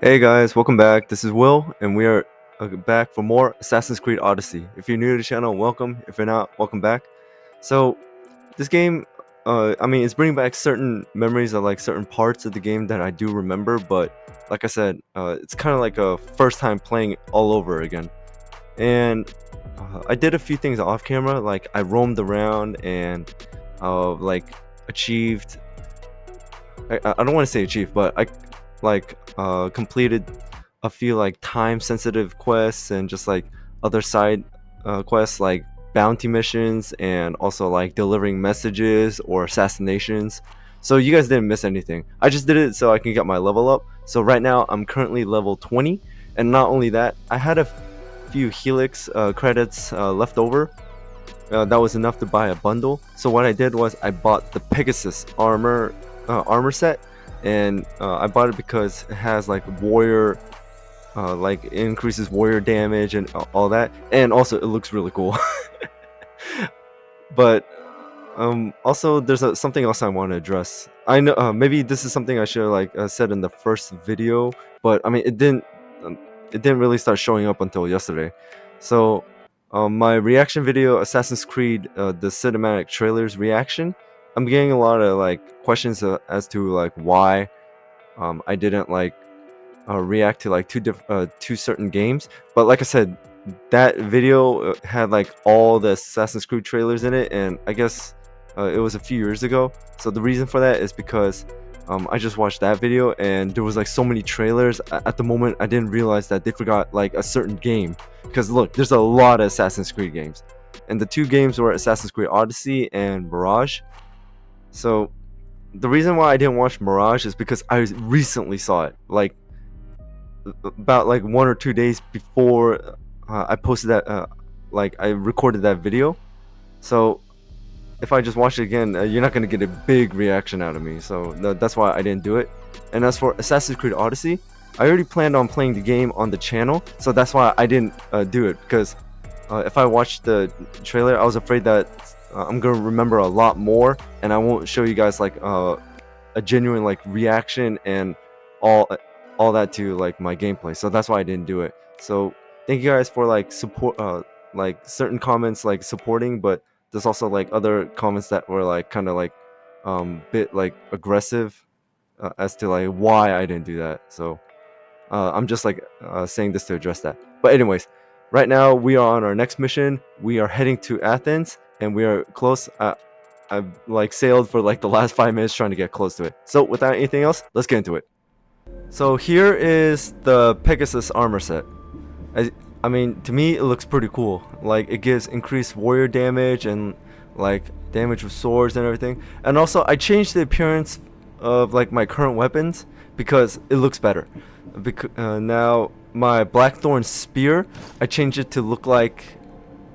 Hey guys, welcome back. This is Will, and we are back for more Assassin's Creed Odyssey. If you're new to the channel, welcome. If you're not, welcome back. So, this game, it's bringing back certain memories of like certain parts of the game that I do remember, but like I said, it's kind of like a first time playing all over again. And I did a few things off camera, like I roamed around and like achieved. I don't want to say achieved, but I completed a few like time sensitive quests and just like other side quests like bounty missions and also like delivering messages or assassinations. So you guys didn't miss anything. I just did it so I can get my level up. So right now I'm currently level 20, and not only that, I had a few Helix credits left over. That was enough to buy a bundle. So what I did was I bought the Pegasus armor set, and I bought it because it has like warrior, like it increases warrior damage and all that, and also it looks really cool. But also there's something else I want to address. I know maybe this is something I should have like said in the first video, but I mean it didn't really start showing up until yesterday. So my reaction video, Assassin's Creed, the cinematic trailers reaction, I'm getting a lot of like questions as to like why I didn't like react to like two certain games. But like I said, that video had like all the Assassin's Creed trailers in it, and I guess it was a few years ago. So the reason for that is because I just watched that video and there was like so many trailers. At the moment, I didn't realize that they forgot like a certain game. Because look, there's a lot of Assassin's Creed games, and the two games were Assassin's Creed Odyssey and Mirage. So the reason why I didn't watch Mirage is because I recently saw it, like about like 1 or 2 days before I posted that, like I recorded that video. So if I just watch it again, you're not gonna get a big reaction out of me. So that's why I didn't do it. And as for Assassin's Creed Odyssey, I already planned on playing the game on the channel, so that's why I didn't do it. Because if I watched the trailer, I was afraid that I'm gonna remember a lot more, and I won't show you guys like a genuine like reaction and all all that to like my gameplay. So that's why I didn't do it. So thank you guys for like support, like certain comments like supporting, but there's also like other comments that were like kind of like bit like aggressive as to like why I didn't do that. So I'm just like saying this to address that. But anyways, right now we are on our next mission. We are heading to Athens, and we are close. I've like sailed for like the last 5 minutes trying to get close to it. So without anything else, let's get into it. So here is the Pegasus armor set. I mean, to me it looks pretty cool. Like it gives increased warrior damage and like damage with swords and everything. And also I changed the appearance of like my current weapons because it looks better. Now my Blackthorn spear, I changed it to look like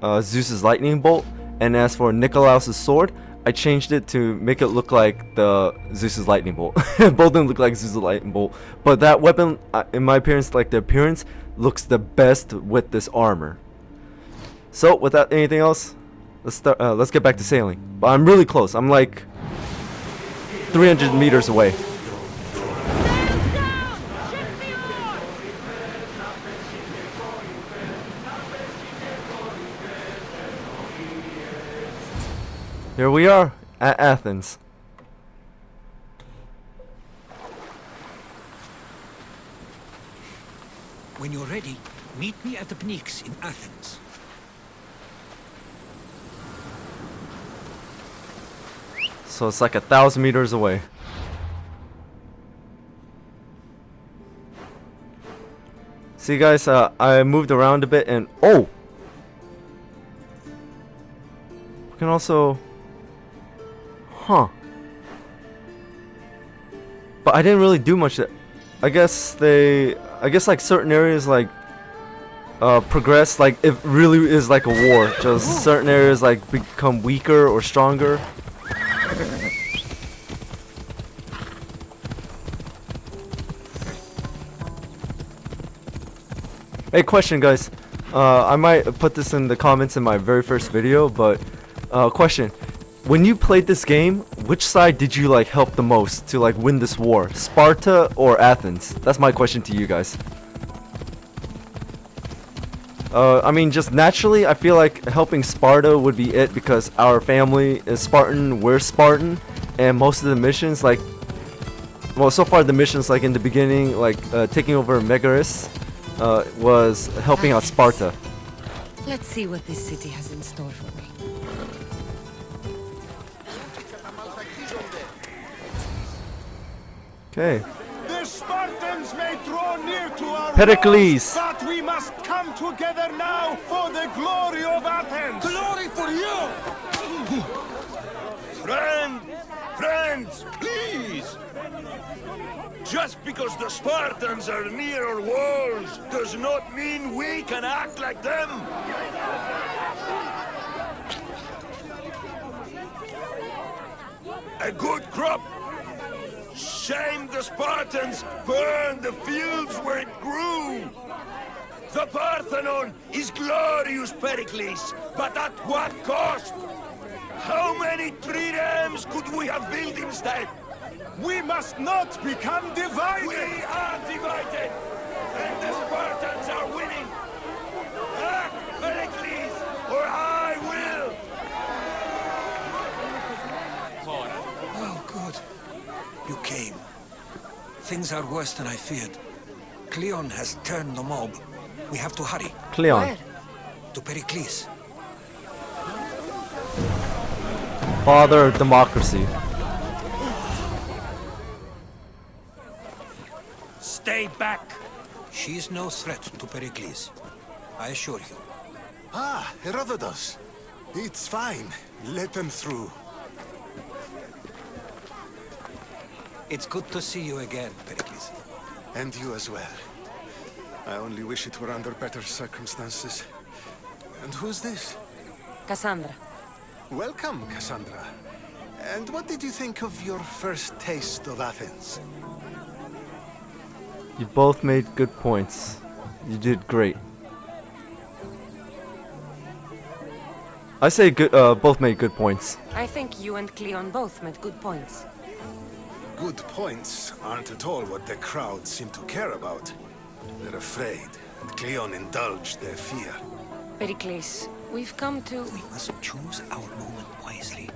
Zeus's lightning bolt, and as for Nikolaus's sword, I changed it to make it look like the Zeus's lightning bolt. Both of them look like Zeus's lightning bolt, but that weapon, in my appearance, like the appearance, looks the best with this armor. So without anything else, let's start. Let's get back to sailing. But I'm really close. I'm like 300 meters away. Here we are at Athens. When you're ready, meet me at the Pnyx in Athens. So it's like 1,000 meters away. See guys, I moved around a bit, and oh! We can also... Huh. But I didn't really do much. I guess like certain areas like progress, like it really is like a war. Just certain areas like become weaker or stronger. Hey, question guys. I might put this in the comments in my very first video, but question. When you played this game, which side did you like help the most to like win this war? Sparta or Athens? That's my question to you guys. I mean, just naturally, I feel like helping Sparta would be it because our family is Spartan, we're Spartan, and most of the missions, like, well, so far the missions, like in the beginning, like taking over Megaris, was helping out Sparta. Let's see what this city has in store for me. Okay. The Spartans may draw near to our Pericles. walls, but we must come together now for the glory of Athens. Glory for you! Friends, please! Just because the Spartans are near our walls does not mean we can act like them! A good crop! Shame the Spartans burned the fields where it grew! The Parthenon is glorious, Pericles, but at what cost? How many triremes could we have built instead? We must not become divided. We are divided, and the Spartans are winning. Act, Pericles, or I will. Oh, good. You came. Things are worse than I feared. Cleon has turned the mob. We have to hurry. Cleon. Where? To Pericles. Father of democracy. Stay back! She is no threat to Pericles. I assure you. Ah, Herodotus. It's fine. Let them through. It's good to see you again, Pericles. And you as well. I only wish it were under better circumstances. And who's this? Cassandra. Welcome, Cassandra. And what did you think of your first taste of Athens? You both made good points. You did great. I say good. Both made good points. I think you and Cleon both made good points. Good points aren't at all what the crowd seem to care about. They're afraid, and Cleon indulged their fear. Pericles, we've come to... We must choose our moment wisely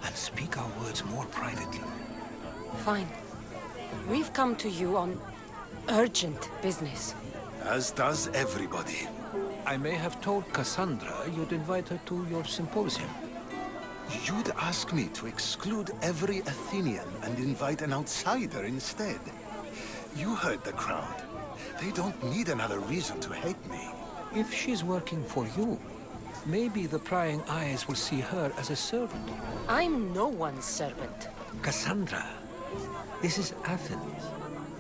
and speak our words more privately. Fine. We've come to you on urgent business. As does everybody. I may have told Cassandra you'd invite her to your symposium. You'd ask me to exclude every Athenian and invite an outsider instead. You heard the crowd. They don't need another reason to hate me. If she's working for you, maybe the prying eyes will see her as a servant. I'm no one's servant. Cassandra, this is Athens.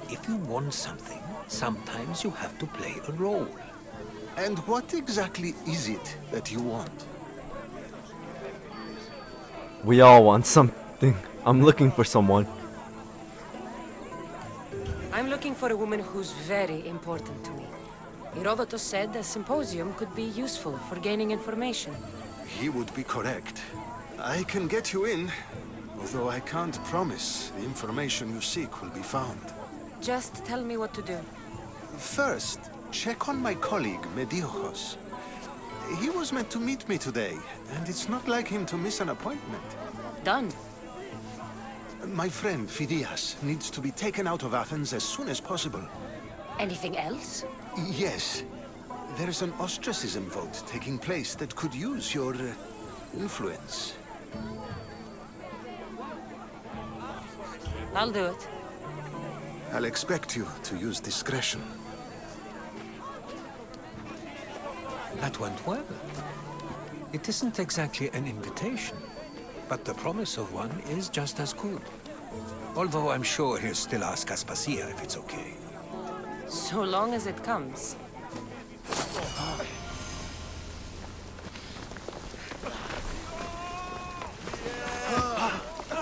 If you want something, sometimes you have to play a role. And what exactly is it that you want? We all want something. I'm looking for someone. I'm looking for a woman who's very important to me. Herodotus said a symposium could be useful for gaining information. He would be correct. I can get you in, although I can't promise the information you seek will be found. Just tell me what to do. First, check on my colleague, Mediochos. He was meant to meet me today, and it's not like him to miss an appointment. Done. My friend, Phidias, needs to be taken out of Athens as soon as possible. Anything else? Yes. There's an ostracism vote taking place that could use your influence. I'll do it. I'll expect you to use discretion. That went well. It isn't exactly an invitation, but the promise of one is just as good. Although I'm sure he'll still ask Aspasia if it's okay. So long as it comes.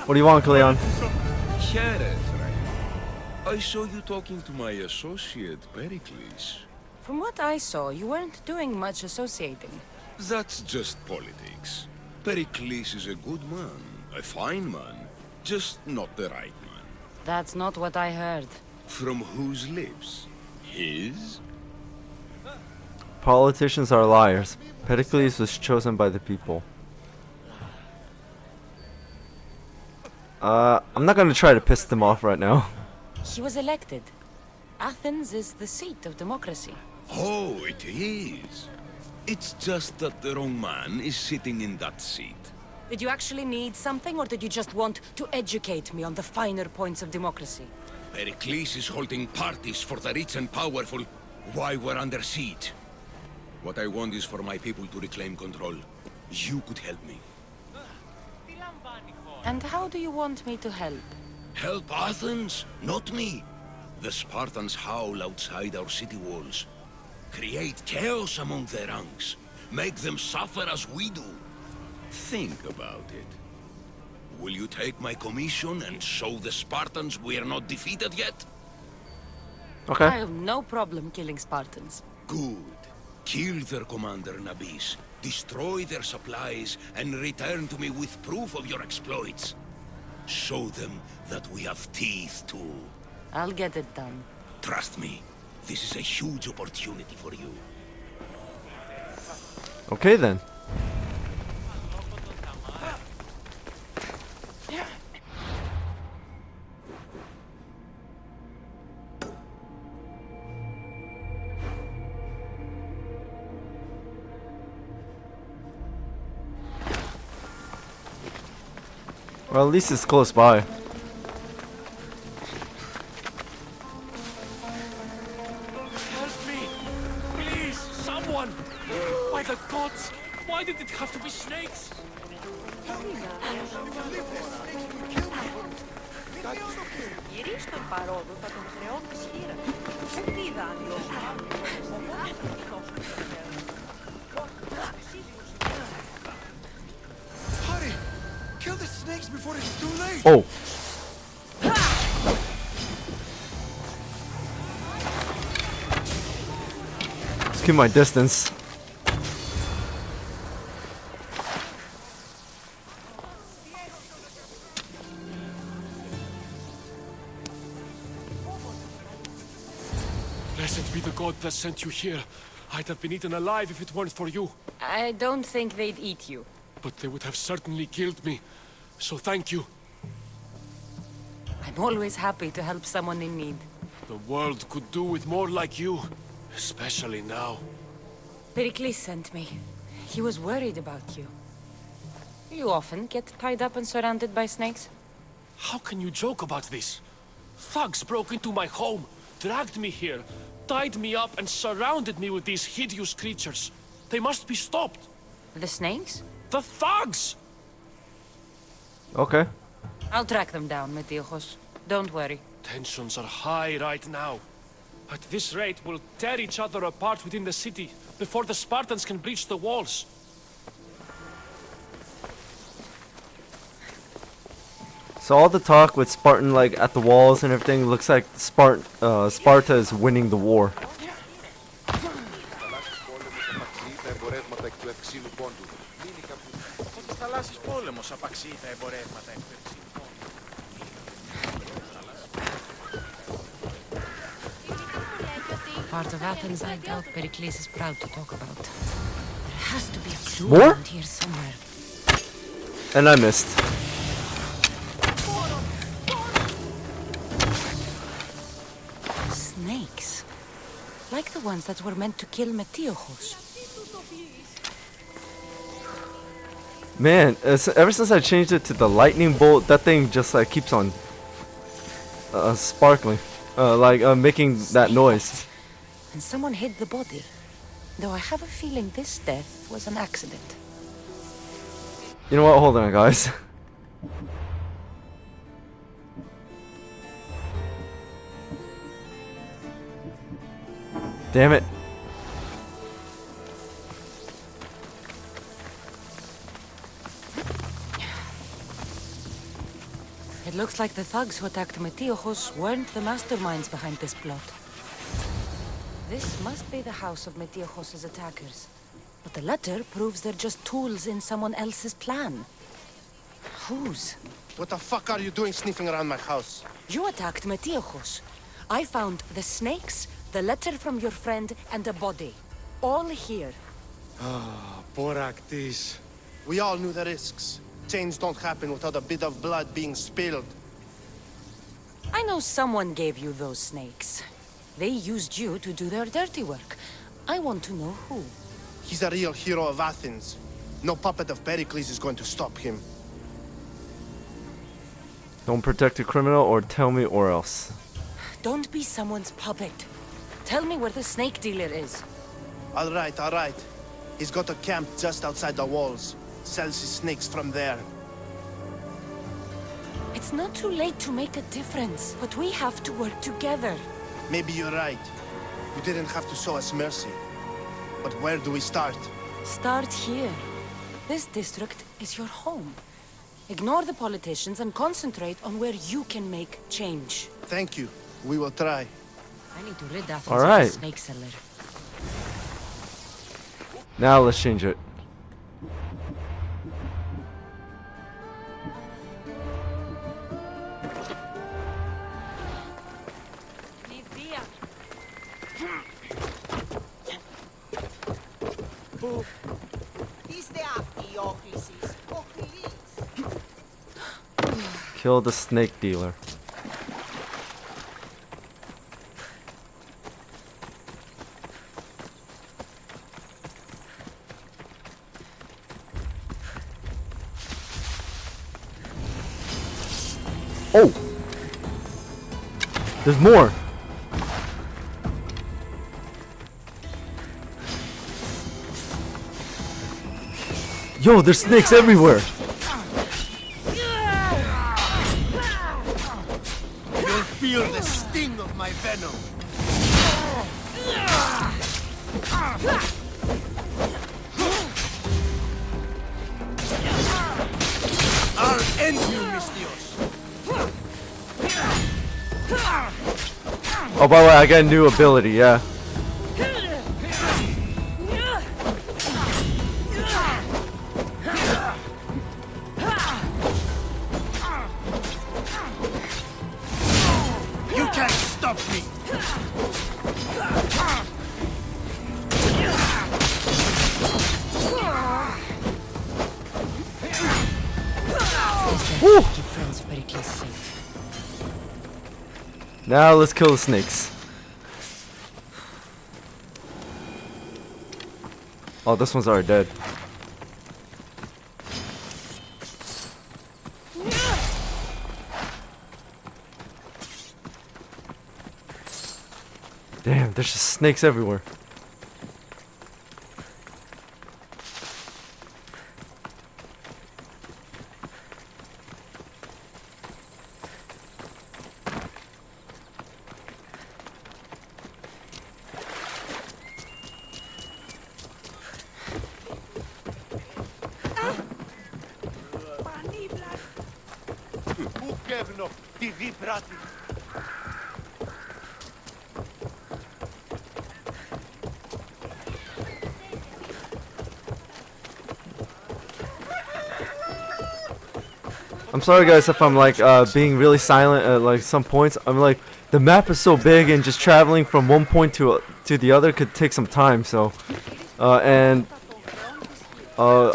What do you want, Cleon? Here, friend. I saw you talking to my associate, Pericles. From what I saw, you weren't doing much associating. That's just politics. Pericles is a good man, a fine man, Just not the right man. That's not what I heard. From whose lips? His? Politicians are liars. Pericles was chosen by the people. I'm not gonna try to piss them off right now. He was elected. Athens is the seat of democracy. Oh, it is. It's just that the wrong man is sitting in that seat. Did you actually need something, or did you just want to educate me on the finer points of democracy? Pericles is holding parties for the rich and powerful while we're under siege. What I want is for my people to reclaim control. You could help me. And how do you want me to help? Help Athens, not me. The Spartans howl outside our city walls. Create chaos among their ranks. Make them suffer as we do. Think about it. Will you take my commission and show the Spartans we are not defeated yet? Okay. I have no problem killing Spartans. Good. Kill their commander Nabis, destroy their supplies, and return to me with proof of your exploits. Show them that we have teeth too. I'll get it done. Trust me, this is a huge opportunity for you. Okay then. Well, at least it's close by. Help me! Please, someone! By the gods! Why did it have to be snakes? Γυρίσει τον παρόδο, θα τον χρεώνεις χείρα. Δεν είδα αν νιώσουν. Οπότε θα τον δώσουν στο Hurry! Kill the snakes before it's too late! Oh. Let's keep my distance. Blessed be the god that sent you here. I'd have been eaten alive if it weren't for you. I don't think they'd eat you. But they would have certainly killed me. So thank you. I'm always happy to help someone in need. The world could do with more like you. Especially now. Pericles sent me. He was worried about you. You often get tied up and surrounded by snakes? How can you joke about this? Thugs broke into my home, dragged me here, tied me up and surrounded me with these hideous creatures. They must be stopped. The snakes? The thugs! Okay. I'll track them down, Metiochos. Don't worry. Tensions are high right now. At this rate, we'll tear each other apart within the city before the Spartans can breach the walls. So all the talk with Spartan like at the walls and everything looks like Sparta is winning the war. Part of Athens I doubt Pericles is proud to talk about. There has to be a clue More? around here somewhere. And I missed. Snakes. Like the ones that were meant to kill Metiochos. Man, ever since I changed it to the lightning bolt, that thing just like keeps on sparkling, making that noise. And someone hid the body. Though I have a feeling this death was an accident. You know what? Hold on, guys. Damn it. It looks like the thugs who attacked Metiochos weren't the masterminds behind this plot. This must be the house of Metiochos' attackers. But the letter proves they're just tools in someone else's plan. Whose? What the fuck are you doing sniffing around my house? You attacked Metiochos. I found the snakes, the letter from your friend, and a body. All here. Poor Actis. We all knew the risks. Change don't happen without a bit of blood being spilled. I know someone gave you those snakes. They used you to do their dirty work. I want to know who. He's a real hero of Athens. No puppet of Pericles is going to stop him. Don't protect a criminal or tell me or else. Don't be someone's puppet. Tell me where the snake dealer is. All right. He's got a camp just outside the walls. Sells his snakes from there. It's not too late to make a difference, but we have to work together. Maybe you're right. You didn't have to show us mercy. But where do we start? Start here. This district is your home. Ignore the politicians and concentrate on where you can make change. Thank you. We will try. I need to rid Athens All of right. the snake seller. Now let's change it. Λιδία. Είστε αυτοί οι όχλησης. Οχλείς. Kill the snake dealer. Oh! There's more! Yo, there's snakes everywhere! You'll feel the sting of my venom. I'll end you, Mistios. Oh, by the way, I got a new ability, yeah. You can't stop me. Woo! Keep friends of Pericles safe. Now let's kill the snakes. Oh, this one's already dead. Damn, there's just snakes everywhere. Πανίβλας. Πού κεύνω, τη δι πράτη. I'm sorry guys if I'm like being really silent at like some points. I'm like the map is so big and just traveling from one point to the other could take some time. So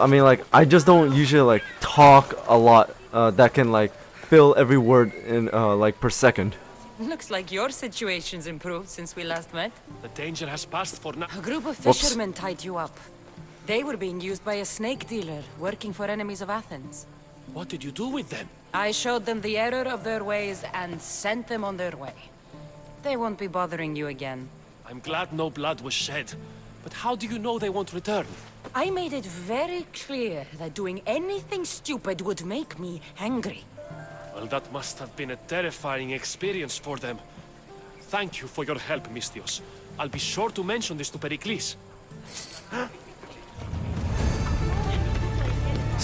I mean like I just don't usually like talk a lot that can like fill every word in like per second. Looks like your situation's improved since we last met. The danger has passed for now. A group of Whoops. fishermen tied you up. They were being used by a snake dealer working for enemies of Athens. What did you do with them? I showed them the error of their ways and sent them on their way. They won't be bothering you again. I'm glad no blood was shed. But how do you know they won't return? I made it very clear that doing anything stupid would make me angry. Well, that must have been a terrifying experience for them. Thank you for your help, Mistios. I'll be sure to mention this to Pericles.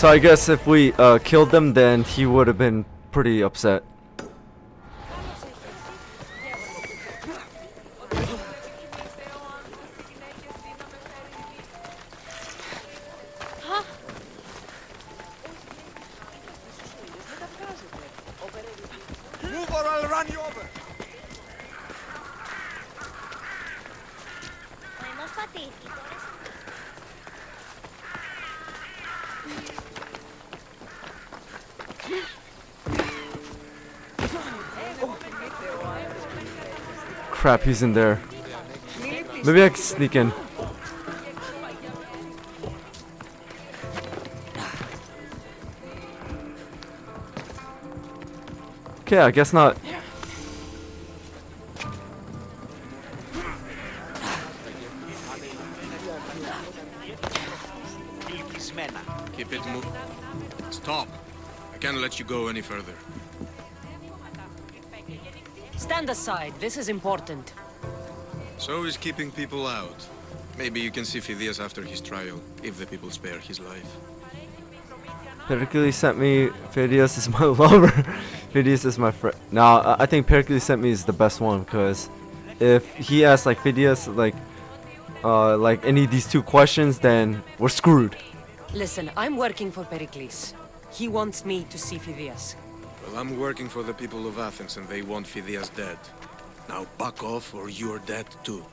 So I guess if we killed them, then he would have been pretty upset. Crap, he's in there. Maybe I can sneak in. Okay, I guess not. Keep it moving. Stop. I can't let you go any further. Stand aside. This is important. So he's keeping people out. Maybe you can see Phidias after his trial, if the people spare his life. Pericles sent me. Phidias is my lover. Phidias is my friend. Now, I think Pericles sent me is the best one because if he asks like Phidias like any of these two questions, then we're screwed. Listen, I'm working for Pericles. He wants me to see Phidias. Well, I'm working for the people of Athens and they want Phidias dead. Now back off or you're dead too.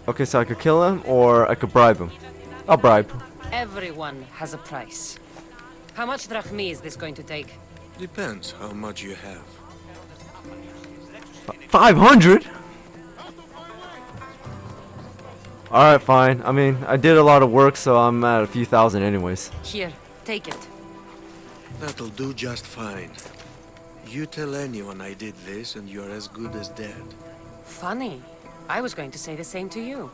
Okay, so I could kill him or I could bribe him. I'll bribe. Everyone has a price. How much drachmi is this going to take? Depends how much you have. 500? Alright, fine. I mean, I did a lot of work, so I'm at a few thousand anyways. Here, take it. That'll do just fine. You tell anyone I did this and you're as good as dead. Funny. I was going to say the same to you.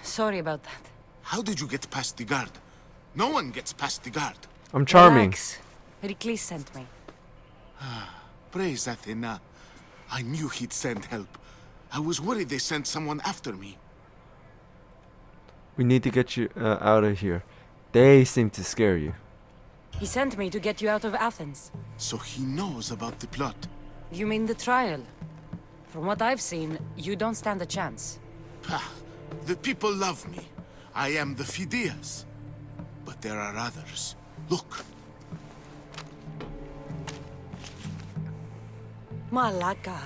Sorry about that. How did you get past the guard? No one gets past the guard. I'm charming. Relax. Pericles sent me. Praise Athena. I knew he'd send help. I was worried they sent someone after me. We need to get you out of here. They seem to scare you. He sent me to get you out of Athens. So he knows about the plot. You mean the trial? From what I've seen, you don't stand a chance. Pah, the people love me. I am the Phidias. But there are others. Look. Malaka.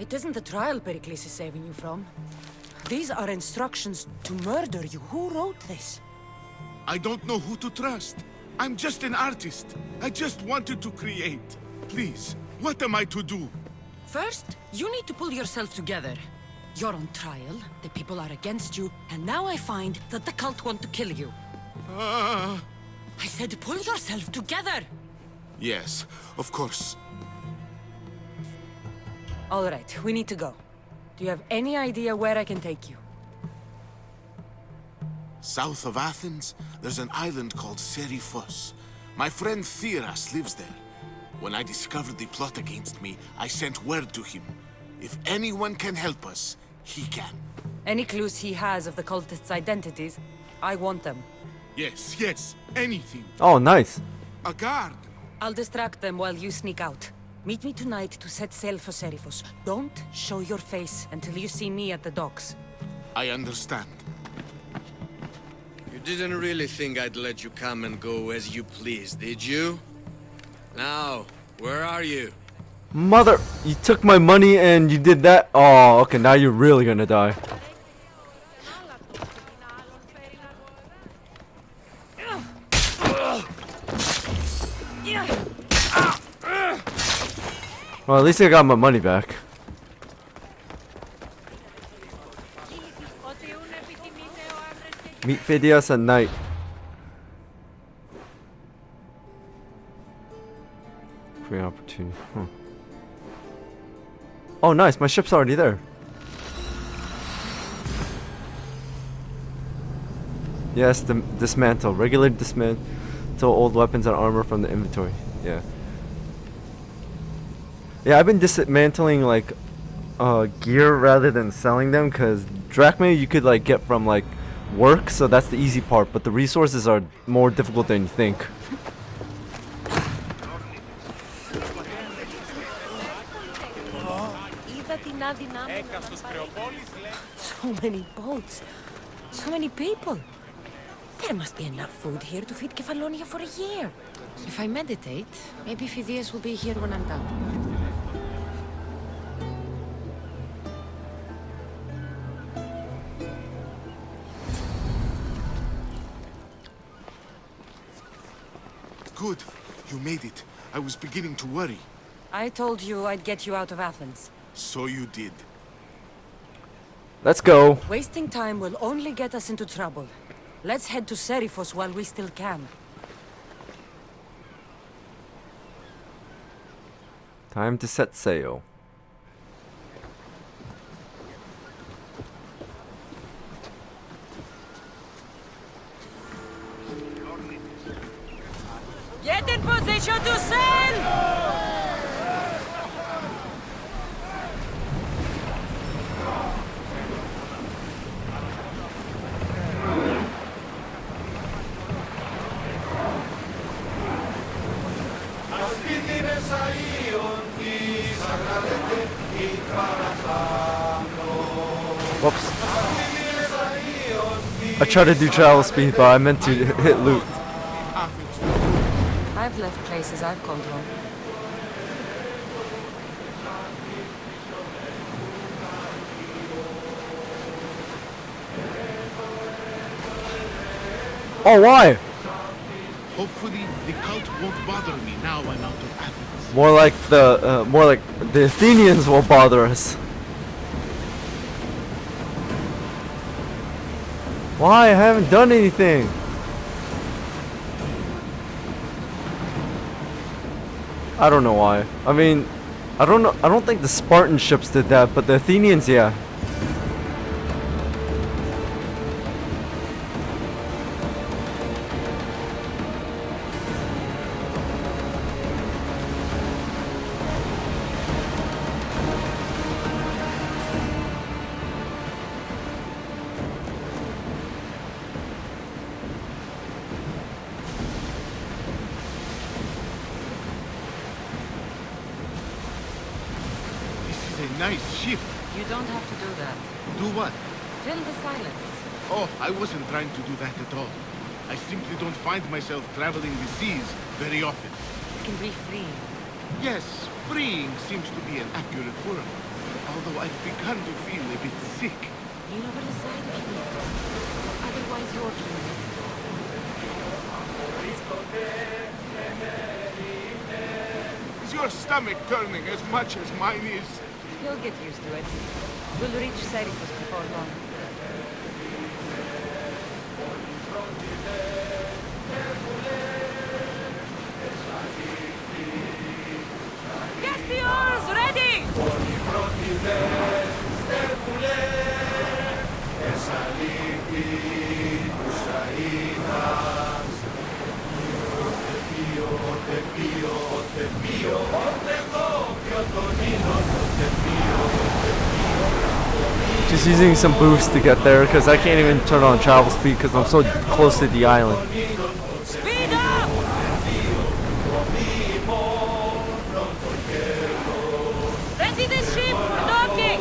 It isn't the trial Pericles is saving you from. These are instructions to murder you. Who wrote this? I don't know who to trust. I'm just an artist. I just wanted to create. Please, what am I to do? First, you need to pull yourself together. You're on trial, the people are against you, and now I find that the cult want to kill you. I said pull yourself together! Yes, of course. All right, we need to go. Do you have any idea where I can take you? South of Athens, there's an island called Seriphos. My friend Theras lives there. When I discovered the plot against me, I sent word to him. If anyone can help us, he can. Any clues he has of the cultists' identities? I want them. Yes, yes, anything. Oh, nice. A guard. I'll distract them while you sneak out. Meet me tonight to set sail for Seriphos. Don't show your face until you see me at the docks. I understand. You didn't really think I'd let you come and go as you please, did you? Now, where are you? Mother, you took my money and you did that? Oh, okay, now you're really gonna die. Well, at least I got my money back. Meet Phidias at night. Great opportunity. Oh, nice. My ship's already there. Yes, dismantle. Regular dismantle old weapons and armor from the inventory. Yeah. Yeah, I've been dismantling like gear rather than selling them because drachma you could like get from like work, so that's the easy part, but the resources are more difficult than you think. So many boats. So many people. There must be enough food here to feed Kefalonia for a year. If I meditate, maybe Phidias will be here when I'm done. Good. You made it. I was beginning to worry. I told you I'd get you out of Athens. So you did. Let's go. Wasting time will only get us into trouble. Let's head to Seriphos while we still can. Time to set sail. Get in position to sail! Whoops. I tried to do travel speed, but I meant to hit loot. I've left places I've called home. Oh, why? Hopefully, the cult won't bother me now I'm out of Athens. More like the Athenians will bother us. Why? I haven't done anything. I don't know why. I mean, I don't know. I don't think the Spartan ships did that, but the Athenians, yeah. Nice ship. You don't have to do that. Do what? Fill the silence. Oh, I wasn't trying to do that at all. I simply don't find myself traveling the seas very often. It can be freeing. Yes, freeing seems to be an accurate word. Although I've begun to feel a bit sick. Lean over the side if you need to. Otherwise, you're dreaming. Is your stomach turning as much as mine is? You'll get used to it. We'll reach Seriphos before long. Get the oars ready! Just using some boost to get there because I can't even turn on travel speed because I'm so close to the island. Speed up! Ready the ship for docking!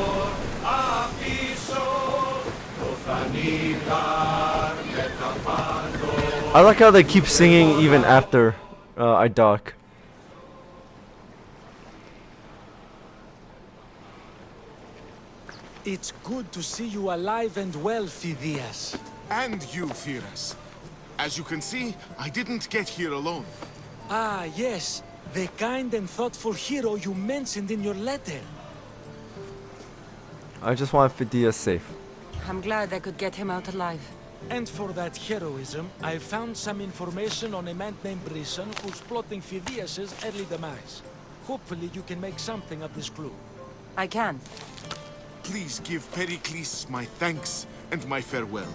I like how they keep singing even after I dock. It's good to see you alive and well, Phidias. And you, Theras. As you can see, I didn't get here alone. Ah, yes. The kind and thoughtful hero you mentioned in your letter. I just want Phidias safe. I'm glad I could get him out alive. And for that heroism, I found some information on a man named Brisson who's plotting Phidias's early demise. Hopefully you can make something of this clue. I can. Please give Pericles my thanks and my farewell.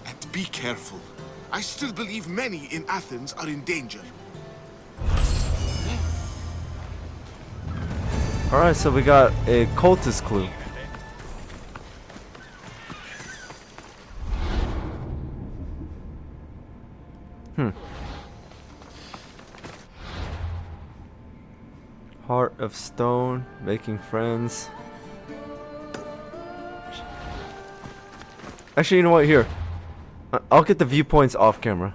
And be careful. I still believe many in Athens are in danger. Alright, so we got a cultist clue. Heart of stone, making friends. Actually, you know what? Here, I'll get the viewpoints off camera.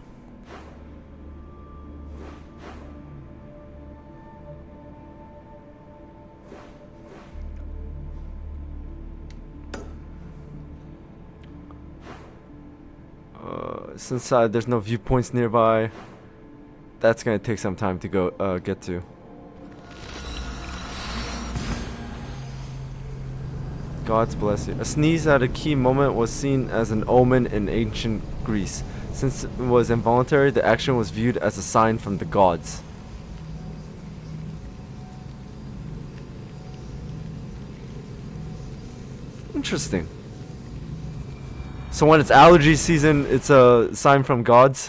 Since there's no viewpoints nearby, that's gonna take some time to go get to. God's bless you. A sneeze at a key moment was seen as an omen in ancient Greece. Since it was involuntary, the action was viewed as a sign from the gods. Interesting. So when it's allergy season, it's a sign from gods.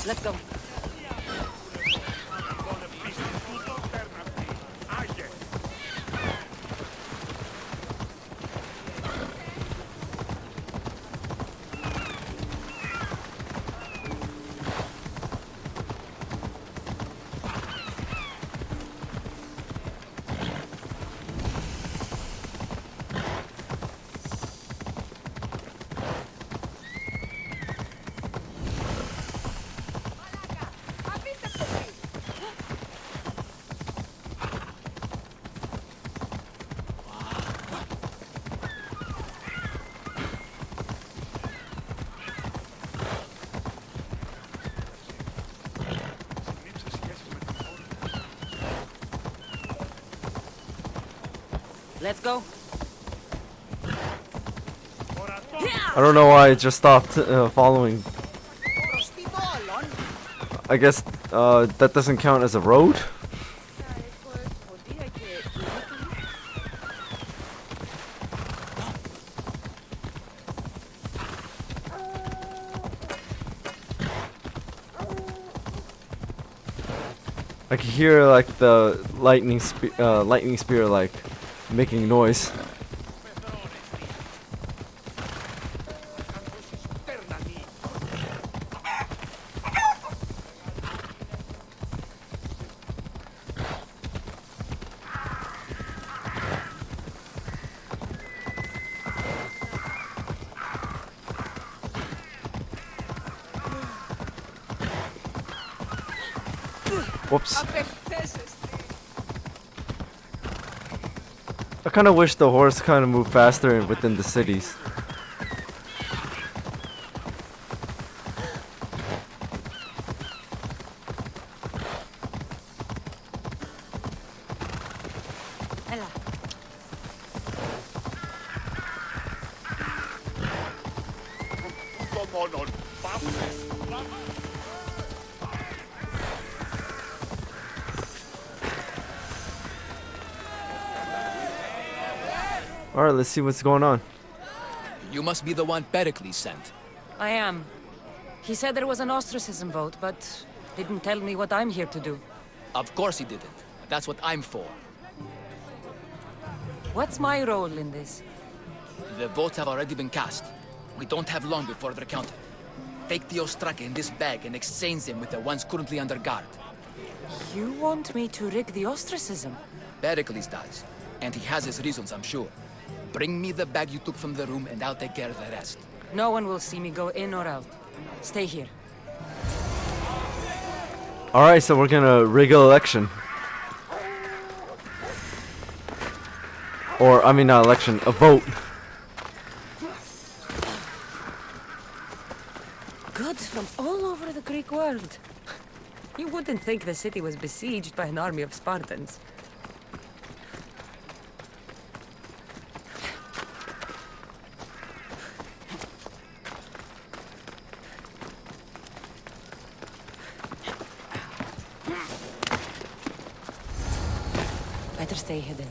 Let's go. Let's go. I don't know why it just stopped following. I guess that doesn't count as a road. I can hear like the lightning spear like making noise. Whoops. I kind of wish the horse kind of moved faster within the cities. Alright, let's see what's going on. You must be the one Pericles sent. I am. He said there was an ostracism vote, but didn't tell me what I'm here to do. Of course he didn't. That's what I'm for. What's my role in this? The votes have already been cast. We don't have long before they're counted. Take the ostraka in this bag and exchange them with the ones currently under guard. You want me to rig the ostracism? Pericles does. And he has his reasons, I'm sure. Bring me the bag you took from the room and I'll take care of the rest. No one will see me go in or out. Stay here. Alright, so we're gonna rig an election. Or, I mean not election, a vote. Goods from all over the Greek world. You wouldn't think the city was besieged by an army of Spartans. Better stay hidden.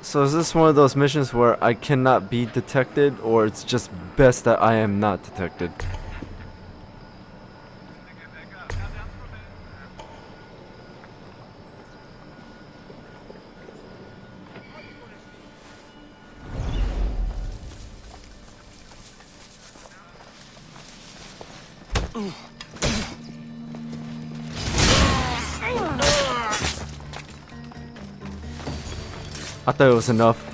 So is this one of those missions where I cannot be detected, or it's just best that I am not detected? I thought it was enough.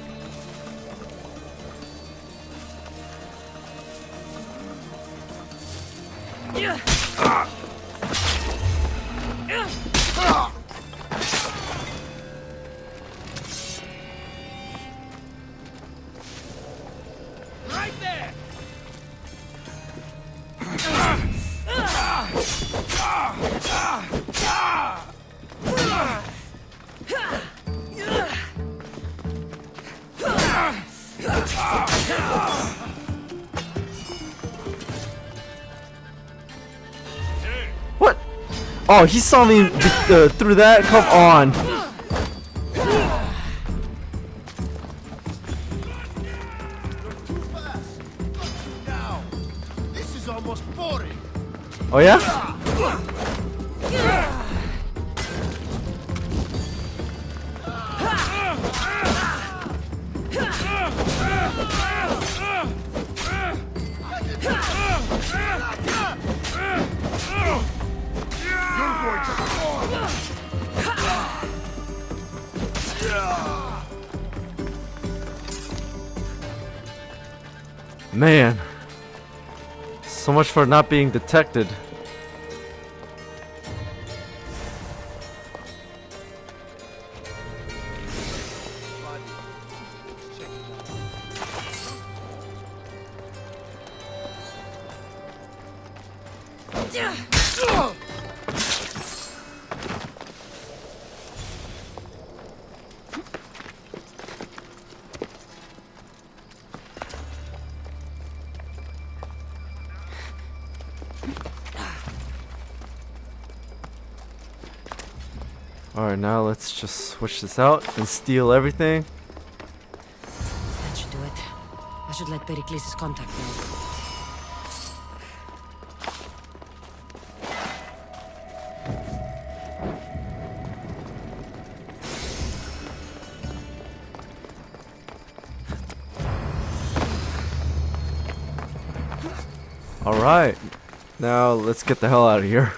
Right there! What? Oh, he saw me through that? Come on. Now, this is almost boring. Oh yeah? Man. So much for not being detected. Alright, now let's just switch this out and steal everything. That should do it. I should let Pericles' contact know. Alright, now let's get the hell out of here.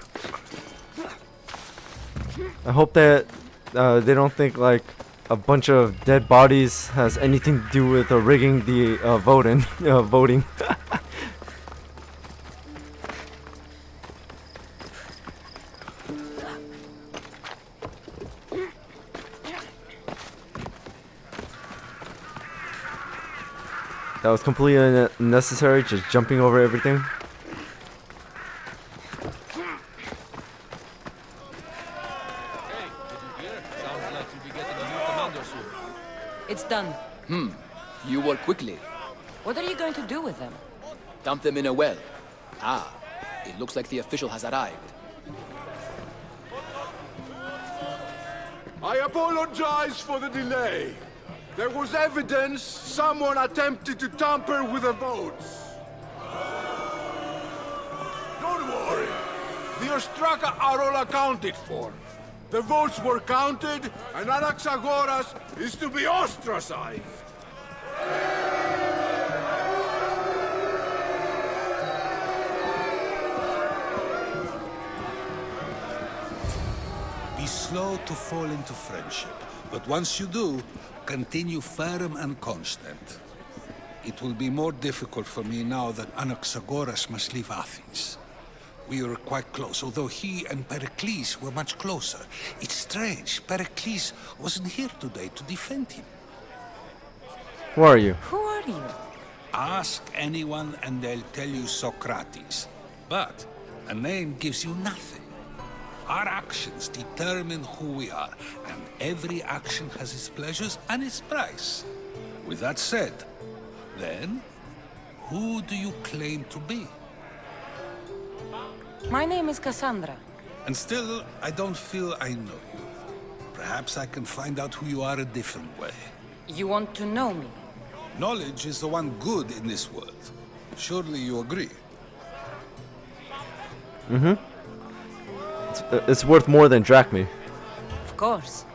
I hope that they don't think like a bunch of dead bodies has anything to do with rigging the voting. That was completely unnecessary, just jumping over everything. It's done. You work quickly. What are you going to do with them? Dump them in a well. Ah, it looks like the official has arrived. I apologize for the delay. There was evidence someone attempted to tamper with the votes. Don't worry. The Ostraka are all accounted for. The votes were counted, and Anaxagoras is to be ostracized. Be slow to fall into friendship, but once you do, continue firm and constant. It will be more difficult for me now that Anaxagoras must leave Athens. We were quite close, although he and Pericles were much closer. It's strange, Pericles wasn't here today to defend him. Who are you? Who are you? Ask anyone and they'll tell you Socrates. But a name gives you nothing. Our actions determine who we are, and every action has its pleasures and its price. With that said, then, who do you claim to be? My name is Cassandra. And still, I don't feel I know you. Perhaps I can find out who you are a different way. You want to know me? Knowledge is the one good in this world. Surely you agree? It's worth more than drachmae. Of course.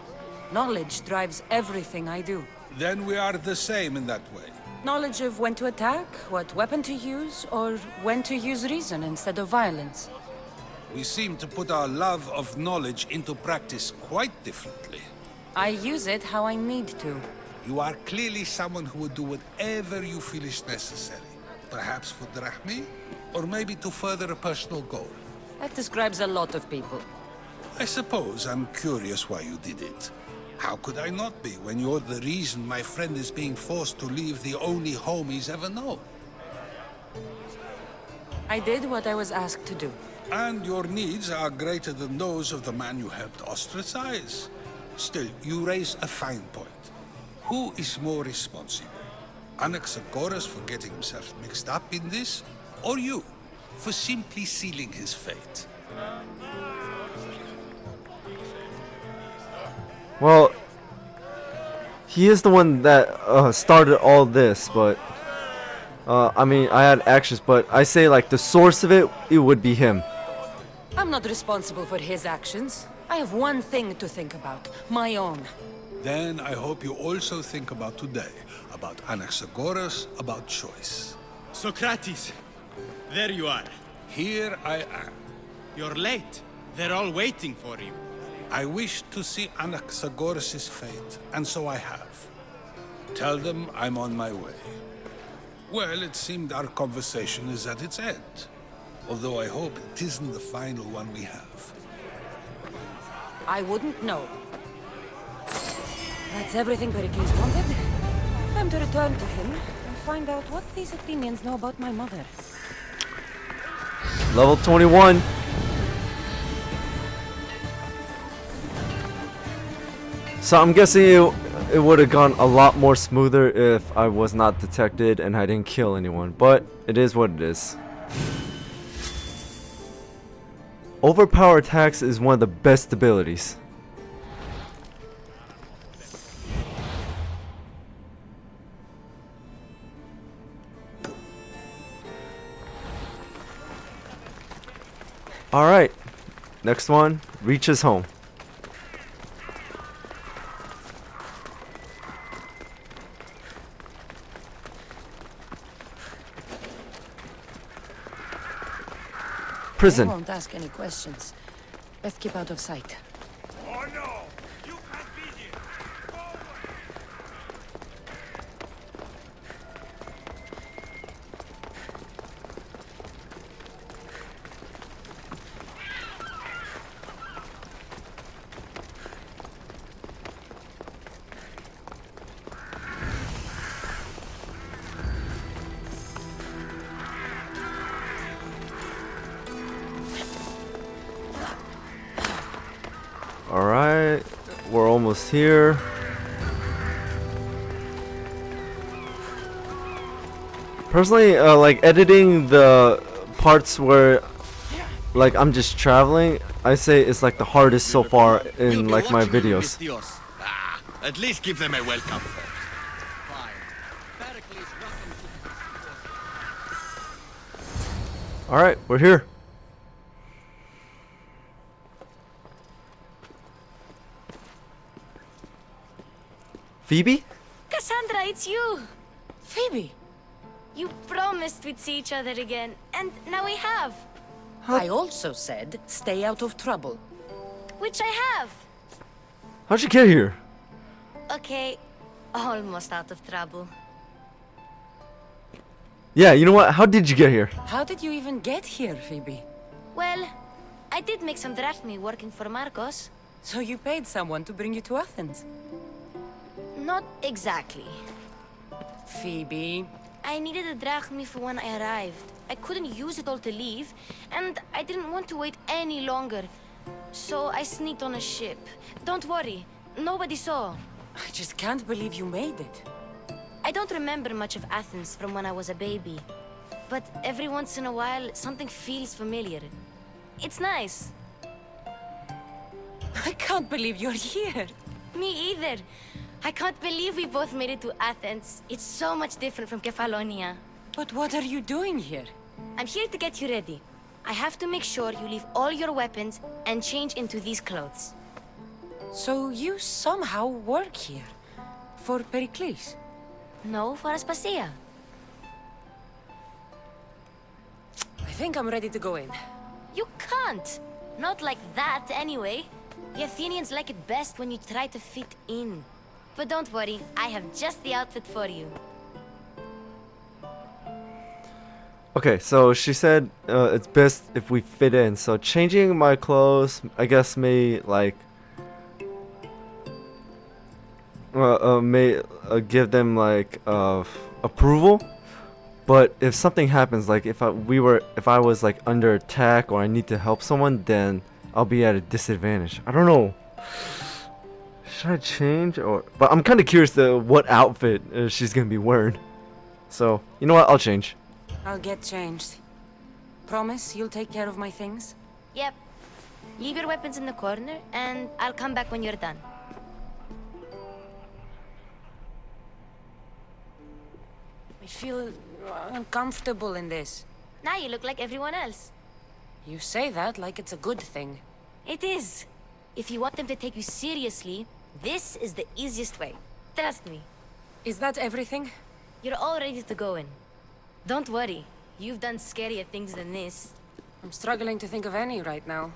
Knowledge drives everything I do. Then we are the same in that way. Knowledge of when to attack, what weapon to use, or when to use reason instead of violence. We seem to put our love of knowledge into practice quite differently. I use it how I need to. You are clearly someone who would do whatever you feel is necessary. Perhaps for drachmi, or maybe to further a personal goal. That describes a lot of people. I suppose I'm curious why you did it. How could I not be when you're the reason my friend is being forced to leave the only home he's ever known? I did what I was asked to do. And your needs are greater than those of the man you helped ostracize. Still, you raise a fine point. Who is more responsible? Anaxagoras for getting himself mixed up in this, or you, for simply sealing his fate? Well, he is the one that started all this, but I mean, I had actions, but I say like the source of it would be him. I'm not responsible for his actions. I have one thing to think about, my own. Then I hope you also think about today, about Anaxagoras, about choice. Socrates, there you are. Here I am. You're late. They're all waiting for you. I wish to see Anaxagoras' fate, and so I have. Tell them I'm on my way. Well, it seemed our conversation is at its end. Although I hope it isn't the final one we have. I wouldn't know. That's everything Pericles wanted. Time to return to him and find out what these Athenians know about my mother. Level 21. So I'm guessing it would have gone a lot more smoother if I was not detected and I didn't kill anyone, but it is what it is. Overpower attacks is one of the best abilities. Alright, next one reaches home. Prison. I won't ask any questions. Let's keep out of sight. Oh no! You can't be here! Go away! Alright, we're almost here. Personally, like editing the parts where like I'm just traveling, I say it's like the hardest so far in like my videos. At least give them a welcome. Alright, we're here. Phoebe? Cassandra, it's you! Phoebe! You promised we'd see each other again, and now we have. I also said, stay out of trouble. Which I have. How'd you get here? Okay, almost out of trouble. Yeah, you know what? How did you get here? How did you even get here, Phoebe? Well, I did make some drachmi working for Marcos. So you paid someone to bring you to Athens? Not exactly. Phoebe... I needed a drachmi for when I arrived. I couldn't use it all to leave, and I didn't want to wait any longer. So I sneaked on a ship. Don't worry, nobody saw. I just can't believe you made it. I don't remember much of Athens from when I was a baby. But every once in a while, something feels familiar. It's nice. I can't believe you're here. Me either. I can't believe we both made it to Athens. It's so much different from Kefalonia. But what are you doing here? I'm here to get you ready. I have to make sure you leave all your weapons and change into these clothes. So you somehow work here? For Pericles? No, for Aspasia. I think I'm ready to go in. You can't! Not like that, anyway. The Athenians like it best when you try to fit in. But don't worry, I have just the outfit for you. Okay, so she said it's best if we fit in. So changing my clothes, I guess, may like may give them like approval. But if something happens, like if I was like under attack or I need to help someone, then I'll be at a disadvantage. I don't know. Should I change or? But I'm kind of curious to what outfit she's gonna be wearing. So you know what? I'll change. I'll get changed. Promise you'll take care of my things? Yep. Leave your weapons in the corner, and I'll come back when you're done. I feel uncomfortable in this. Now you look like everyone else. You say that like it's a good thing. It is. If you want them to take you seriously, this is the easiest way. Trust me. Is that everything? You're all ready to go in. Don't worry. You've done scarier things than this. I'm struggling to think of any right now.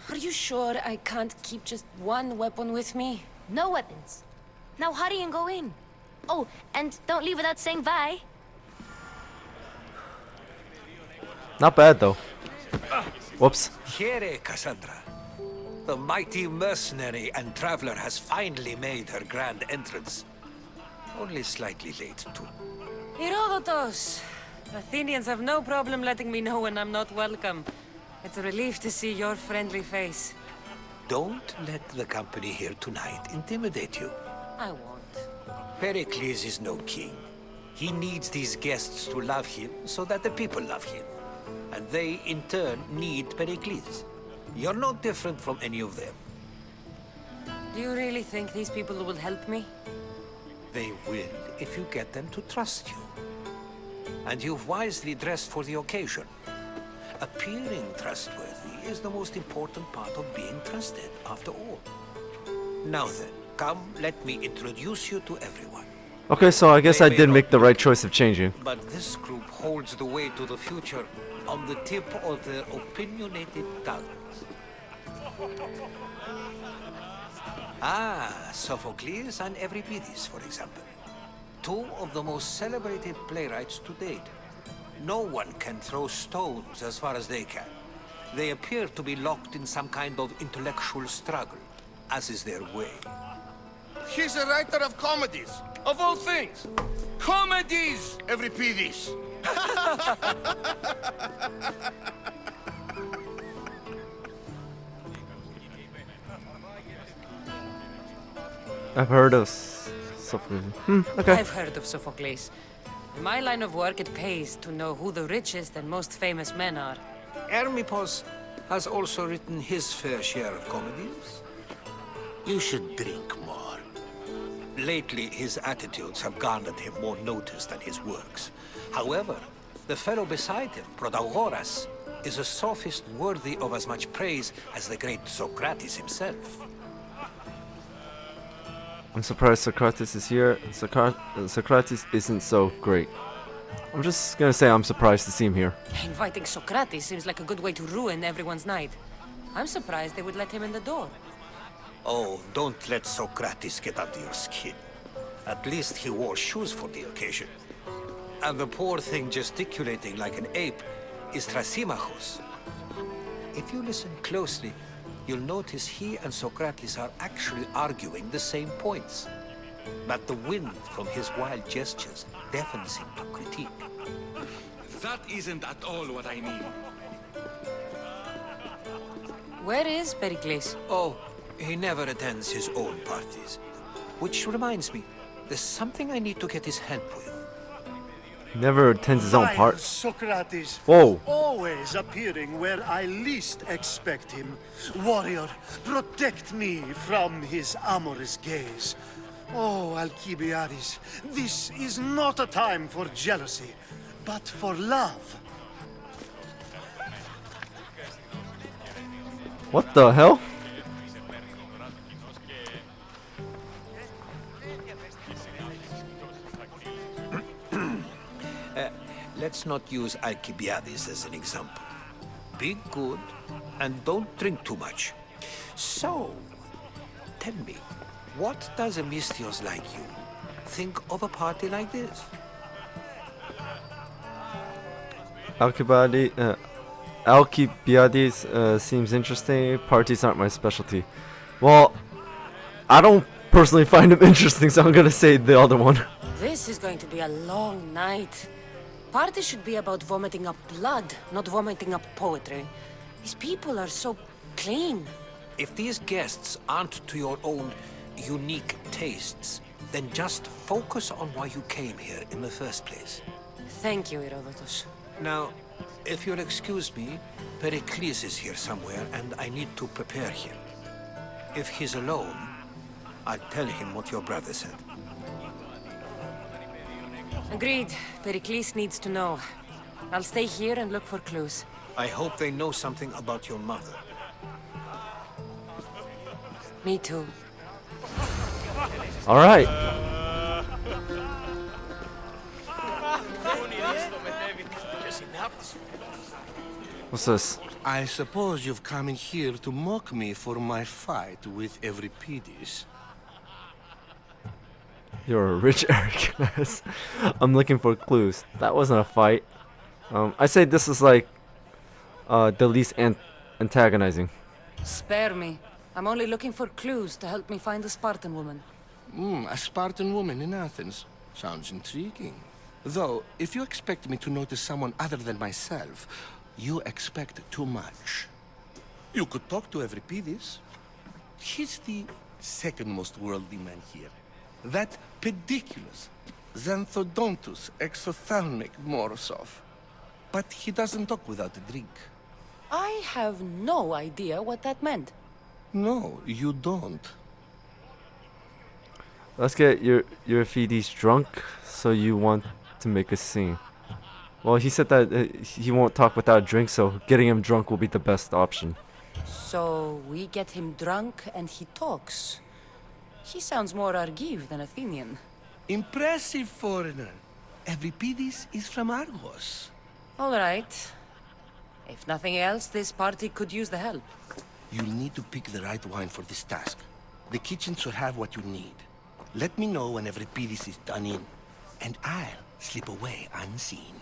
Are you sure I can't keep just one weapon with me? No weapons. Now hurry and go in. Oh, and don't leave without saying bye. Not bad though. Whoops. Here, Cassandra. The mighty mercenary and traveler has finally made her grand entrance. Only slightly late, too. Herodotus! Athenians have no problem letting me know when I'm not welcome. It's a relief to see your friendly face. Don't let the company here tonight intimidate you. I won't. Pericles is no king. He needs these guests to love him so that the people love him. And they, in turn, need Pericles. You're no different from any of them. Do you really think these people will help me? They will if you get them to trust you. And you've wisely dressed for the occasion. Appearing trustworthy is the most important part of being trusted, after all. Now then, come, let me introduce you to everyone. Okay, so I guess They I may did not make the be right choice of changing. But this group holds the way to the future on the tip of their opinionated tongues. Ah, Sophocles and Euripides, for example. Two of the most celebrated playwrights to date. No one can throw stones as far as they can. They appear to be locked in some kind of intellectual struggle, as is their way. He's a writer of comedies, of all things. Comedies, Euripides. I've heard of something. Okay. I've heard of Sophocles. In my line of work, it pays to know who the richest and most famous men are. Hermippos has also written his fair share of comedies. You should drink more. Lately, his attitudes have garnered him more notice than his works. However, the fellow beside him, Protagoras, is a sophist worthy of as much praise as the great Socrates himself. I'm surprised Socrates is here. Socrates isn't so great. I'm just gonna say I'm surprised to see him here. Inviting Socrates seems like a good way to ruin everyone's night. I'm surprised they would let him in the door. Oh, don't let Socrates get under your skin. At least he wore shoes for the occasion. And the poor thing gesticulating like an ape is Thrasymachos. If you listen closely, you'll notice he and Socrates are actually arguing the same points. But the wind from his wild gestures deafens him to critique. That isn't at all what I mean. Where is Pericles? Oh, he never attends his own parties. Which reminds me, there's something I need to get his help with. He never attends his own Vile part. Socrates. Whoa. Always appearing where I least expect him. Warrior, protect me from his amorous gaze. Oh, Alcibiades, this is not a time for jealousy, but for love. What the hell? let's not use Alcibiades as an example. Be good and don't drink too much. So, tell me, what does a Misthios like you think of a party like this? Alcibiades seems interesting. Parties aren't my specialty. Well, I don't personally find him interesting, so I'm gonna say the other one. This is going to be a long night. Party should be about vomiting up blood, not vomiting up poetry. These people are so clean. If these guests aren't to your own unique tastes, then just focus on why you came here in the first place. Thank you, Herodotus. Now, if you'll excuse me, Pericles is here somewhere, and I need to prepare him. If he's alone, I'll tell him what your brother said. Agreed. Pericles needs to know. I'll stay here and look for clues. I hope they know something about your mother. Me too. All right. What's this? I suppose you've come in here to mock me for my fight with Euripides. You're a rich Hercules. I'm looking for clues. That wasn't a fight. I say this is like the least antagonizing. Spare me. I'm only looking for clues to help me find the Spartan woman. A Spartan woman in Athens. Sounds intriguing. Though, if you expect me to notice someone other than myself, you expect too much. You could talk to Euripides. He's the second most worldly man here. That pediculous Xanthodontus exophthalmic Morosov. But he doesn't talk without a drink. I have no idea what that meant. No, you don't. Let's get Euripides drunk, so you want to make a scene. Well, he said that he won't talk without a drink, so getting him drunk will be the best option. So we get him drunk and he talks. He sounds more Argive than Athenian. Impressive foreigner. Euripides is from Argos. All right. If nothing else, this party could use the help. You'll need to pick the right wine for this task. The kitchen should have what you need. Let me know when Euripides is done in, and I'll slip away unseen.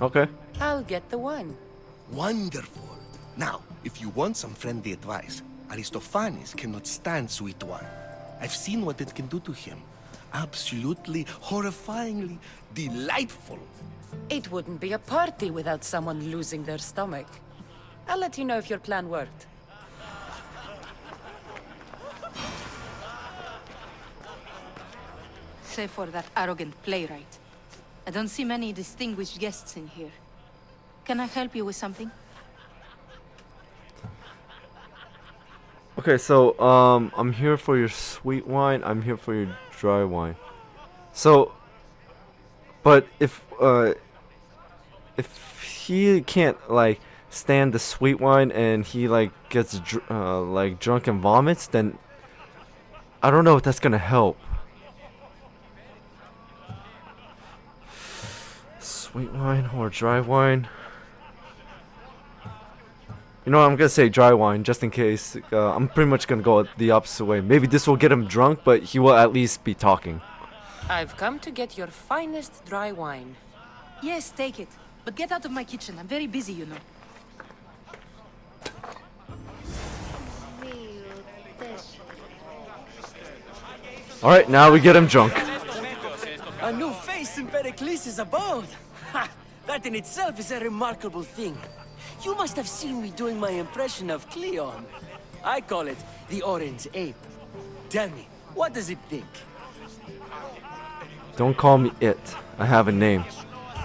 Okay. I'll get the wine. Wonderful. Now, if you want some friendly advice, Aristophanes cannot stand sweet wine. I've seen what it can do to him. Absolutely, horrifyingly delightful. It wouldn't be a party without someone losing their stomach. I'll let you know if your plan worked. Save for that arrogant playwright. I don't see many distinguished guests in here. Can I help you with something? Okay, so I'm here for your sweet wine. I'm here for your dry wine. So, but if he can't like stand the sweet wine and he like gets like drunk and vomits, then I don't know if that's gonna help. Sweet wine or dry wine? You know what, I'm gonna say dry wine just in case. I'm pretty much gonna go the opposite way. Maybe this will get him drunk, but he will at least be talking. I've come to get your finest dry wine. Yes, take it. But get out of my kitchen. I'm very busy, you know. Alright, now we get him drunk. A new face in Pericles' abode! Ha! That in itself is a remarkable thing. You must have seen me doing my impression of Cleon. I call it the Orange Ape. Tell me, what does it think? Don't call me it. I have a name.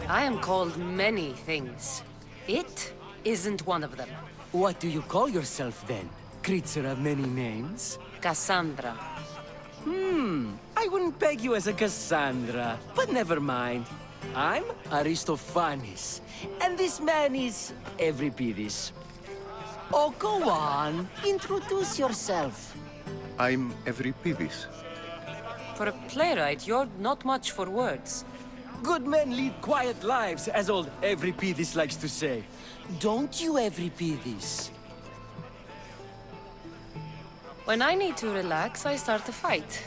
I am called many things. It isn't one of them. What do you call yourself then? Creature of many names? Cassandra. I wouldn't peg you as a Cassandra, but never mind. I'm Aristophanes, and this man is Euripides. Oh, go on. Introduce yourself. I'm Euripides. For a playwright, you're not much for words. Good men lead quiet lives, as old Evripidis likes to say. Don't you, Evripidis? When I need to relax, I start a fight.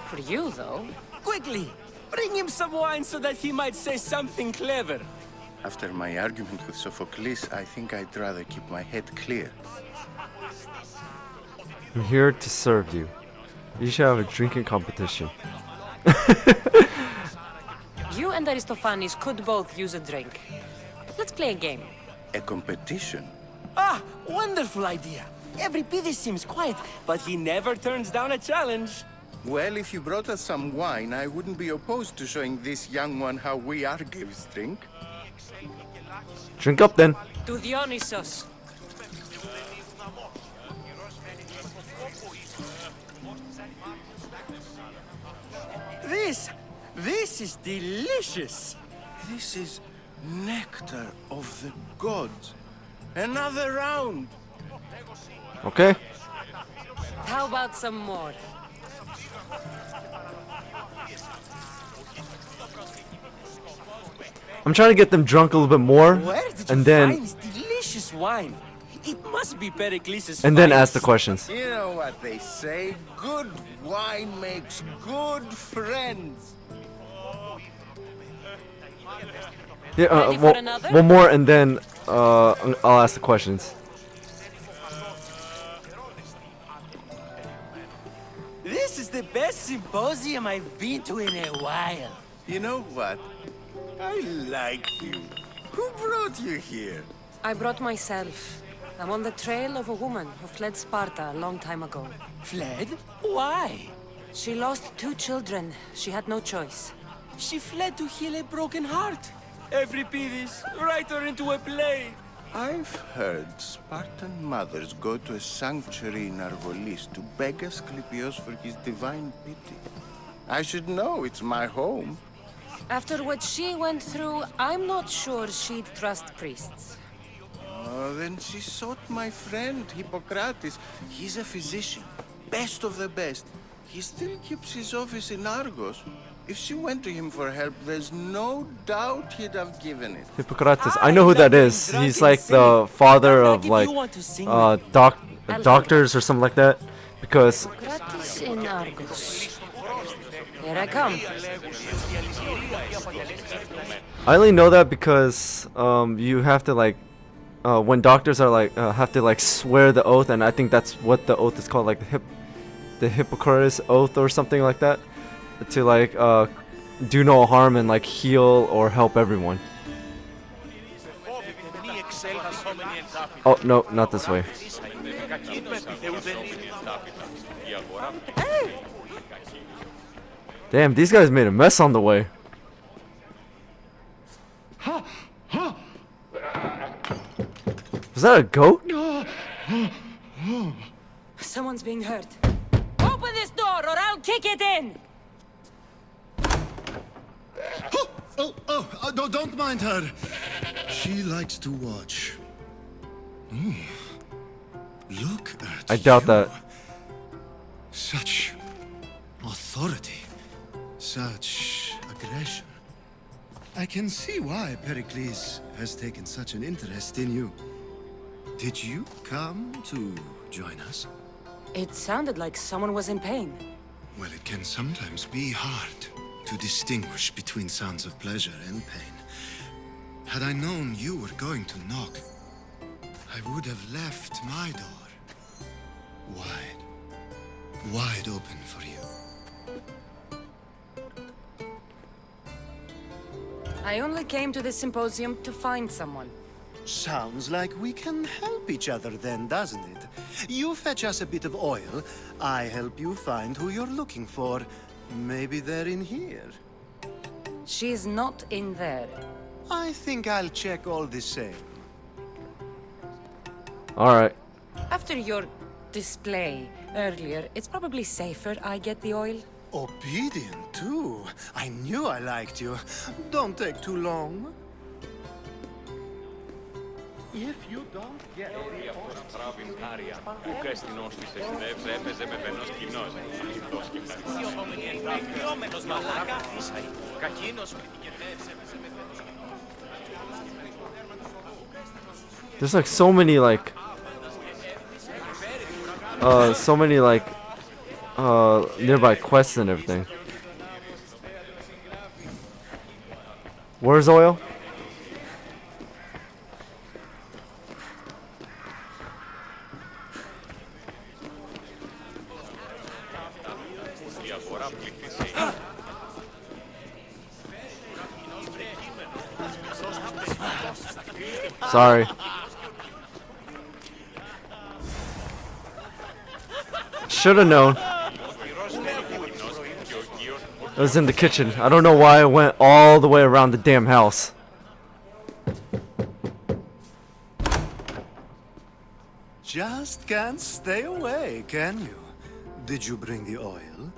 For you, though. Quickly! Bring him some wine so that he might say something clever. After my argument with Sophocles, I think I'd rather keep my head clear. I'm here to serve you. You should have a drinking competition. You and Aristophanes could both use a drink. Let's play a game. A competition? Ah, wonderful idea. Evripidis seems quiet, but he never turns down a challenge. Well, if you brought us some wine, I wouldn't be opposed to showing this young one how we Argives drink. Drink up then. To Dionysos. This is delicious. This is nectar of the gods. Another round. Okay. How about some more? I'm trying to get them drunk a little bit more, Where did and you then find this delicious wine? It must be Pericles' and then finest. ask the questions. You know what they say, good wine makes good friends. Yeah, Ready for another? one more, and then I'll ask the questions. This is the best symposium I've been to in a while. You know what? I like you. Who brought you here? I brought myself. I'm on the trail of a woman who fled Sparta a long time ago. Fled? Why? She lost 2 children. She had no choice. She fled to heal a broken heart. Evripidis, write her into a play. I've heard Spartan mothers go to a sanctuary in Argolis to beg Asclepios for his divine pity. I should know, it's my home. After what she went through, I'm not sure she'd trust priests. Oh, then she sought my friend, Hippocrates. He's a physician, best of the best. He still keeps his office in Argos. If she went to him for help, there's no doubt he'd have given it. Hippocrates. I know who that is. He's like the father of like doctors or something like that. Because Hippocrates in Argos. Here I come. I only know that because you have to like when doctors are like have to like swear the oath, and I think that's what the oath is called, like the Hippocrates oath or something like that, to like do no harm and like heal or help everyone. Oh no, not this way. Damn, these guys made a mess on the way. Was that a goat? Someone's being hurt. Open this door or I'll kick it in! Don't mind her. She likes to watch. Look at I doubt you. that. Such authority. Such aggression. I can see why Pericles has taken such an interest in you. Did you come to join us? It sounded like someone was in pain. Well, it can sometimes be hard to distinguish between sounds of pleasure and pain. Had I known you were going to knock, I would have left my door wide open for you. I only came to this symposium to find someone. Sounds like we can help each other then, doesn't it? You fetch us a bit of oil, I help you find who you're looking for. Maybe they're in here. She's not in there. I think I'll check all the same. Alright. After your display earlier, it's probably safer I get the oil. Obedient, too. I knew I liked you. Don't take too long. If you don't get There's like so many like nearby quests and everything. Where's oil? Sorry. Should have known. It was in the kitchen. I don't know why I went all the way around the damn house. Just can't stay away, can you? Did you bring the oil?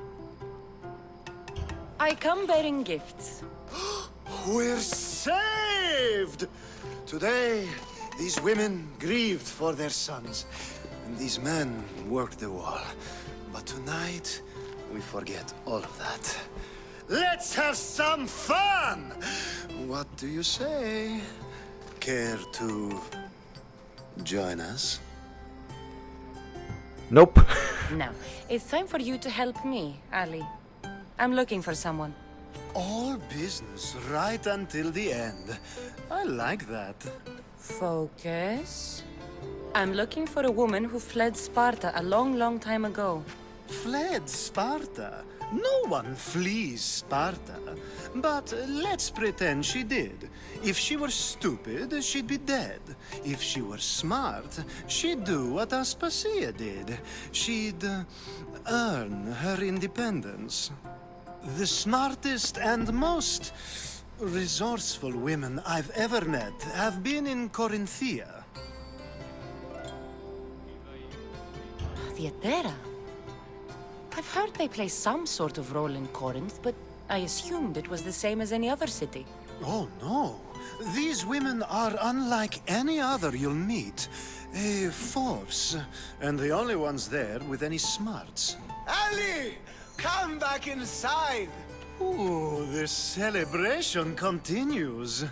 I come bearing gifts. We're saved! Today, these women grieved for their sons, and these men worked the wall. But tonight, we forget all of that. Let's have some fun! What do you say? Care to join us? Nope. Now, it's time for you to help me, Ali. I'm looking for someone. All business right until the end. I like that. Focus. I'm looking for a woman who fled Sparta a long, long time ago. Fled Sparta? No one flees Sparta. But let's pretend she did. If she were stupid, she'd be dead. If she were smart, she'd do what Aspasia did. She'd earn her independence. The smartest and most resourceful women I've ever met have been in Corinthia. Theatera? I've heard they play some sort of role in Corinth, but I assumed it was the same as any other city. Oh, no. These women are unlike any other you'll meet. A force, and the only ones there with any smarts. Ali! Come back inside! Ooh, the celebration continues.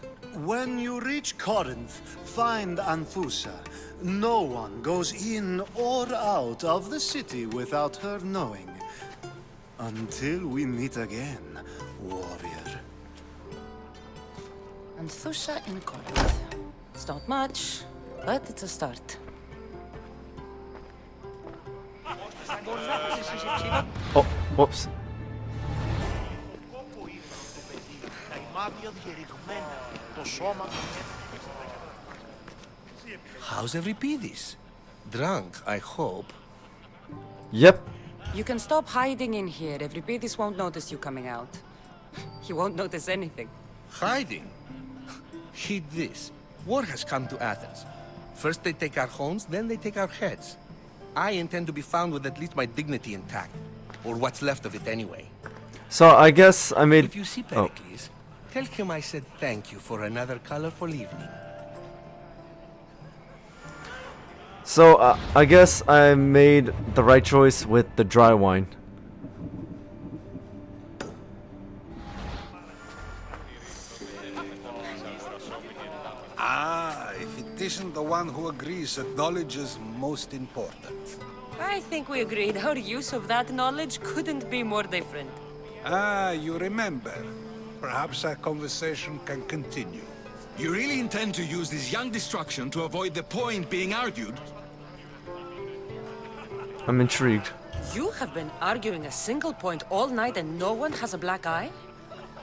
When you reach Corinth, find Anfusa. No one goes in or out of the city without her knowing. Until we meet again, warrior. Anthusha in Corinth. It's not much, but it's a start. Oh, whoops. How's Euripides? Drunk, I hope. Yep. You can stop hiding in here. Euripides won't notice you coming out. He won't notice anything. Hiding? Heed this. War has come to Athens. First they take our homes, then they take our heads. I intend to be found with at least my dignity intact. Or what's left of it anyway. So I guess I made... If you see Pericles, tell him I said thank you for another colorful evening. So I guess I made the right choice with the dry wine. Ah, if it isn't the one who agrees that knowledge is most important. I think we agreed our use of that knowledge couldn't be more different. Ah, you remember. Perhaps our conversation can continue. You really intend to use this young destruction to avoid the point being argued? I'm intrigued. You have been arguing a single point all night and no one has a black eye?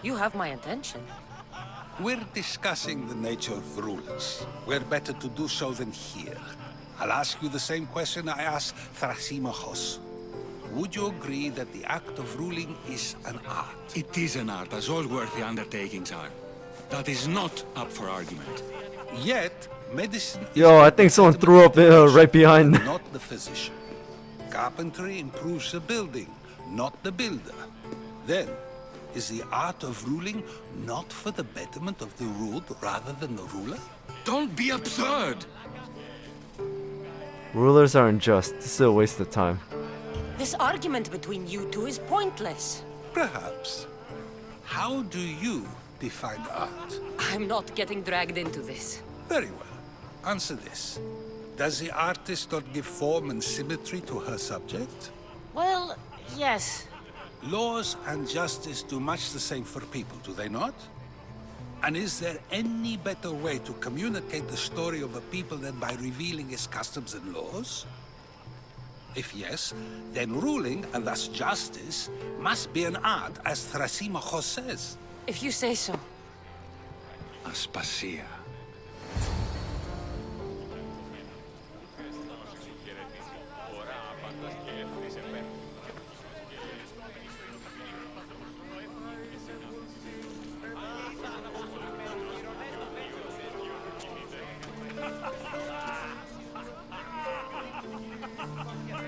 You have my attention. We're discussing the nature of rulers. Where better to do so than here? I'll ask you the same question I asked Thrasymachos. Would you agree that the act of ruling is an art? It is an art, as all worthy undertakings are. That is not up for argument. Yet, medicine is Yo, I think someone threw up right behind. not the physician. Carpentry improves the building, not the builder. Then, is the art of ruling not for the betterment of the ruled rather than the ruler? Don't be absurd! Rulers are unjust. This is a waste of time. This argument between you two is pointless. Perhaps. How do you define art? I'm not getting dragged into this. Very well. Answer this. Does the artist not give form and symmetry to her subject? Well, yes. Laws and justice do much the same for people, do they not? And is there any better way to communicate the story of a people than by revealing its customs and laws? If yes, then ruling, and thus justice, must be an art, as Thrasimachos says. If you say so. Aspasia.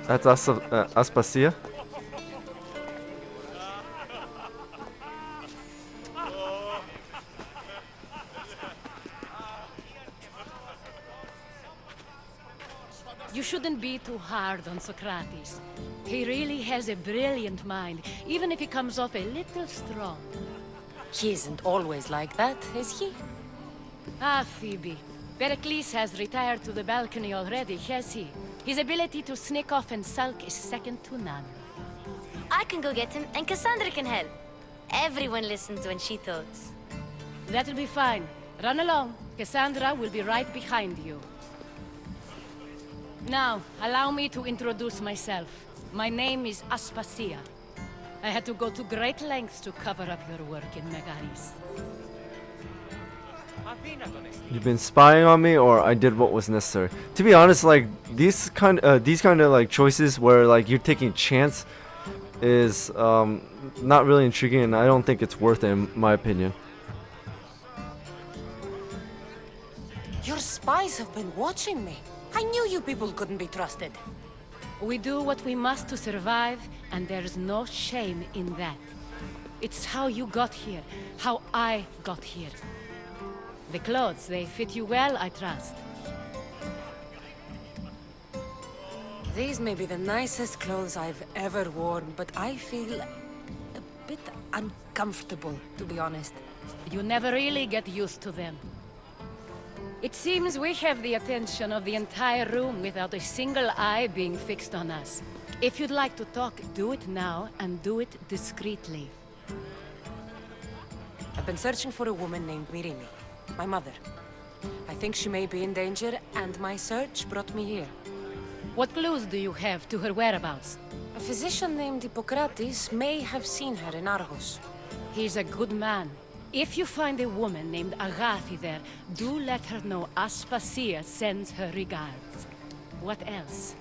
That's Aspasia. You shouldn't be too hard on Socrates. He really has a brilliant mind, even if he comes off a little strong. He isn't always like that, is he? Ah, Phoebe. Pericles has retired to the balcony already, has he? His ability to sneak off and sulk is second to none. I can go get him, and Cassandra can help. Everyone listens when she talks. That'll be fine. Run along. Cassandra will be right behind you. Now, allow me to introduce myself. My name is Aspasia. I had to go to great lengths to cover up your work in Megaris. You've been spying on me, or I did what was necessary. To be honest, like these kind of like choices where like you're taking chance is not really intriguing, and I don't think it's worth it in my opinion. Your spies have been watching me. I knew you people couldn't be trusted. We do what we must to survive, and there's no shame in that. It's how you got here, how I got here. The clothes, they fit you well, I trust. These may be the nicest clothes I've ever worn, but I feel a bit uncomfortable, to be honest. You never really get used to them. It seems we have the attention of the entire room without a single eye being fixed on us. If you'd like to talk, do it now, and do it discreetly. I've been searching for a woman named Myrimi, my mother. I think she may be in danger, and my search brought me here. What clues do you have to her whereabouts? A physician named Hippocrates may have seen her in Argos. He's a good man. If you find a woman named Agathi there, do let her know Aspasia sends her regards. What else?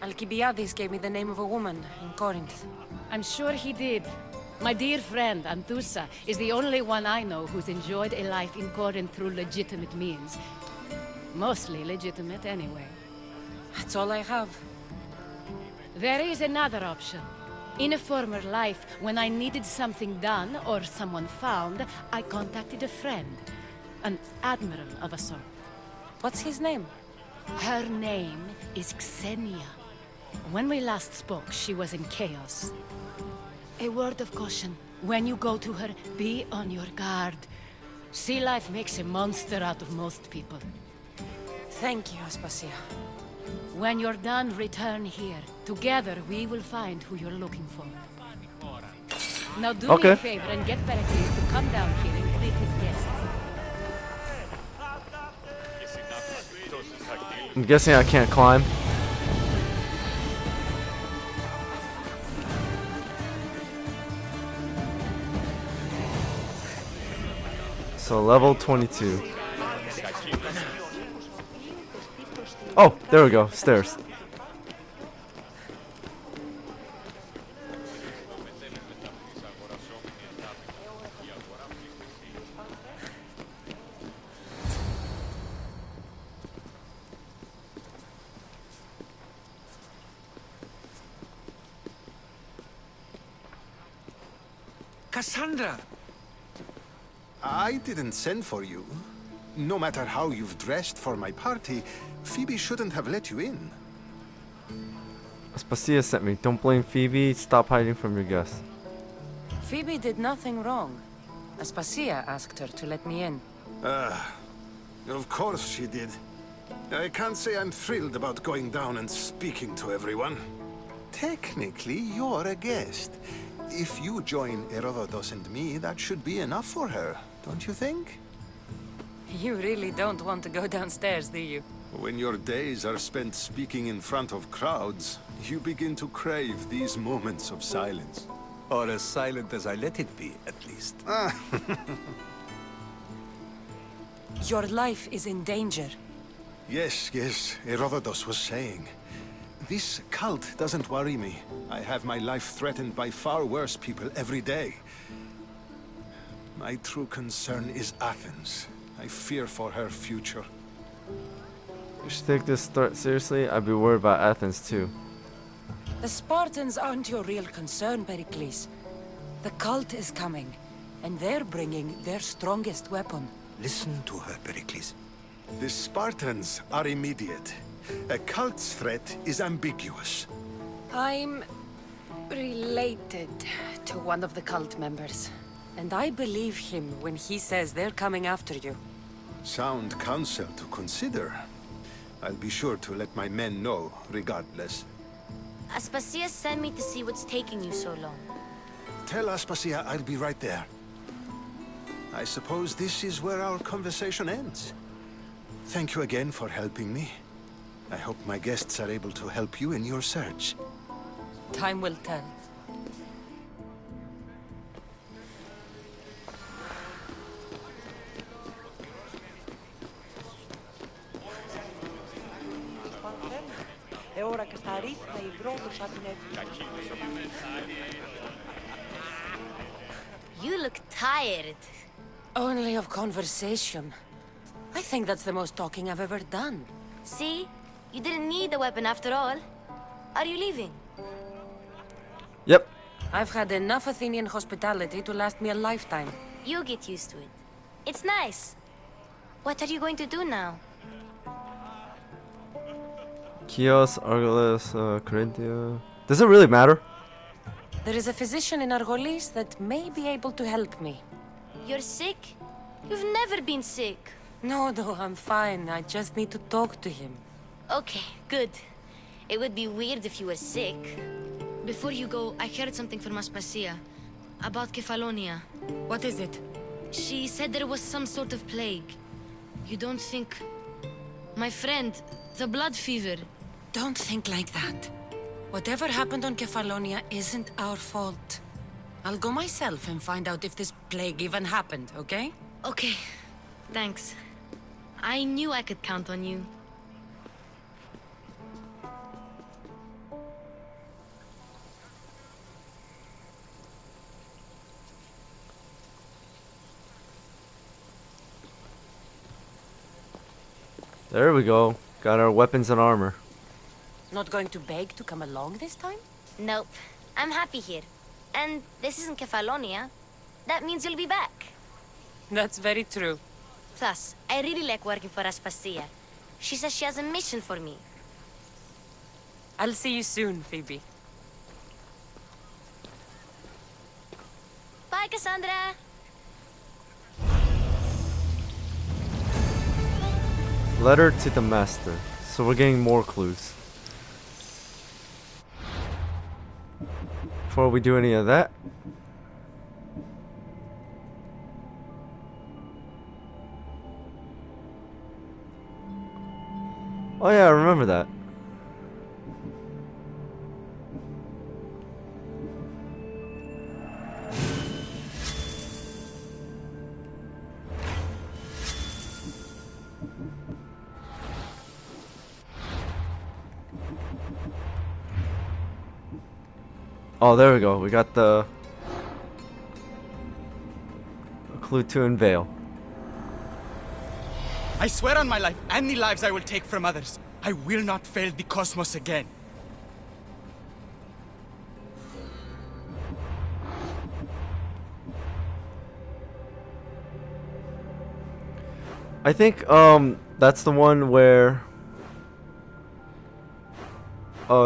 Alcibiades gave me the name of a woman in Corinth. I'm sure he did. My dear friend, Anthusa, is the only one I know who's enjoyed a life in Corinth through legitimate means. Mostly legitimate, anyway. That's all I have. There is another option. In a former life, when I needed something done or someone found, I contacted a friend. An admiral of a sort. What's his name? Her name is Xenia. When we last spoke, she was in chaos. A word of caution. When you go to her, be on your guard. Sea life makes a monster out of most people. Thank you, Aspasia. When you're done, return here. Together, we will find who you're looking for. Now do me a favor and get Pericles to come down here and greet his guests. I'm guessing I can't climb. So level 22. Oh, there we go. Stairs. Cassandra! I didn't send for you. No matter how you've dressed for my party, Phoebe shouldn't have let you in. Aspasia sent me. Don't blame Phoebe. Stop hiding from your guests. Phoebe did nothing wrong. Aspasia asked her to let me in. Of course she did. I can't say I'm thrilled about going down and speaking to everyone. Technically, you're a guest. If you join Herodotus and me, that should be enough for her, don't you think? You really don't want to go downstairs, do you? When your days are spent speaking in front of crowds, you begin to crave these moments of silence. Or as silent as I let it be, at least. Your life is in danger. Yes, Herodotus was saying. This cult doesn't worry me. I have my life threatened by far worse people every day. My true concern is Athens. I fear for her future. You should take this threat seriously. I'd be worried about Athens too. The Spartans aren't your real concern, Pericles. The cult is coming, and they're bringing their strongest weapon. Listen to her, Pericles. The Spartans are immediate. A cult's threat is ambiguous. I'm related to one of the cult members, and I believe him when he says they're coming after you. Sound counsel to consider. I'll be sure to let my men know, regardless. Aspasia sent me to see what's taking you so long. Tell Aspasia I'll be right there. I suppose this is where our conversation ends. Thank you again for helping me. I hope my guests are able to help you in your search. Time will tell. È ora che sta ritma il brodo sa di You look tired. Only of conversation. I think that's the most talking I've ever done. See? You didn't need the weapon after all. Are you leaving? Yep. I've had enough Athenian hospitality to last me a lifetime. You get used to it. It's nice. What are you going to do now? Chios, Argolis, Corinthia. Does it really matter? There is a physician in Argolis that may be able to help me. You're sick? You've never been sick. No, I'm fine. I just need to talk to him. Okay, good. It would be weird if you were sick. Before you go, I heard something from Aspasia. About Kefalonia. What is it? She said there was some sort of plague. You don't think... My friend, the blood fever. Don't think like that. Whatever happened on Kefalonia isn't our fault. I'll go myself and find out if this plague even happened, okay? Okay. Thanks. I knew I could count on you. There we go. Got our weapons and armor. Not going to beg to come along this time? Nope. I'm happy here. And this isn't Kefalonia. That means you'll be back. That's very true. Plus, I really like working for Aspasia. She says she has a mission for me. I'll see you soon, Phoebe. Bye, Cassandra! Letter to the master. So we're getting more clues. Before we do any of that, oh yeah, I remember that. Oh, there we go. We got the clue to unveil. I swear on my life and the lives I will take from others, I will not fail the cosmos again. I think that's the one where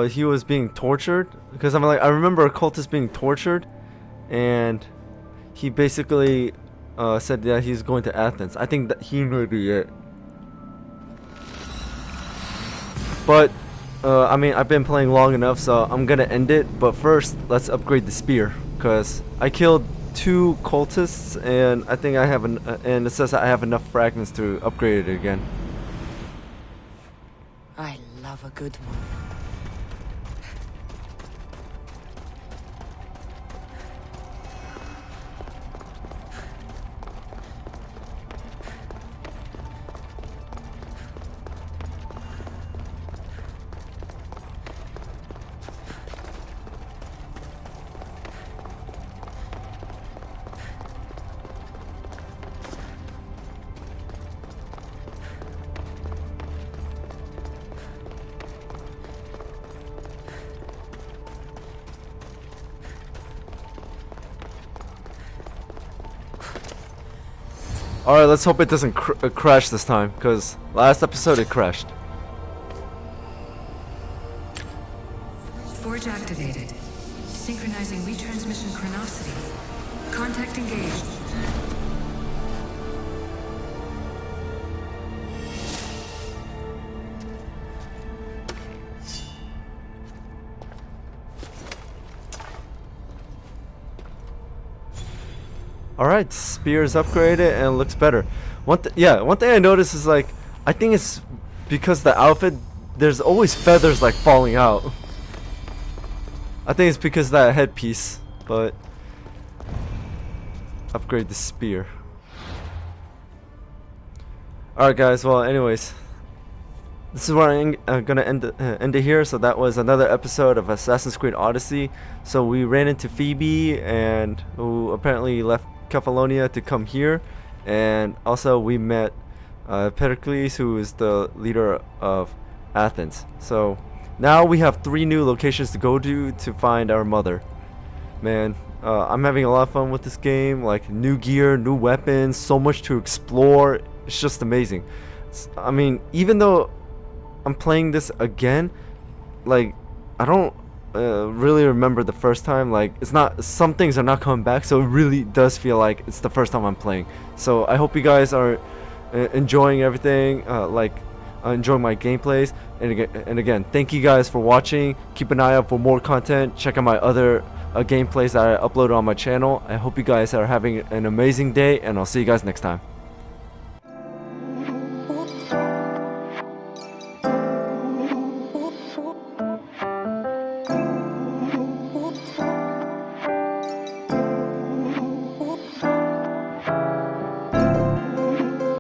he was being tortured, because I remember a cultist being tortured, and he basically said that he's going to Athens. I think that he may be it. But I mean, I've been playing long enough, so I'm gonna end it. But first, let's upgrade the spear, because I killed 2 cultists, and I think I have and it says I have enough fragments to upgrade it again. I love a good one. Alright, let's hope it doesn't crash this time, because last episode it crashed. Forge activated. Synchronizing retransmission chronicity. Contact engaged. Alright, spear is upgraded and looks better. One thing I noticed is, like, I think it's because the outfit, there's always feathers like falling out. I think it's because of that headpiece, but upgrade the spear. Alright guys, well anyways, this is where I'm gonna end it here. So that was another episode of Assassin's Creed Odyssey. So we ran into Phoebe, and who apparently left Kefalonia to come here, and also we met Pericles, who is the leader of Athens. So now we have 3 new locations to go to find our mother. Man, I'm having a lot of fun with this game. Like, new gear, new weapons, so much to explore. It's just amazing. I mean, even though I'm playing this again, like, I don't really remember the first time. Like, it's not, some things are not coming back, so it really does feel like it's the first time I'm playing. So I hope you guys are enjoying everything, enjoying my gameplays. And again, thank you guys for watching. Keep an eye out for more content. Check out my other gameplays that I upload on my channel. I hope you guys are having an amazing day, and I'll see you guys next time.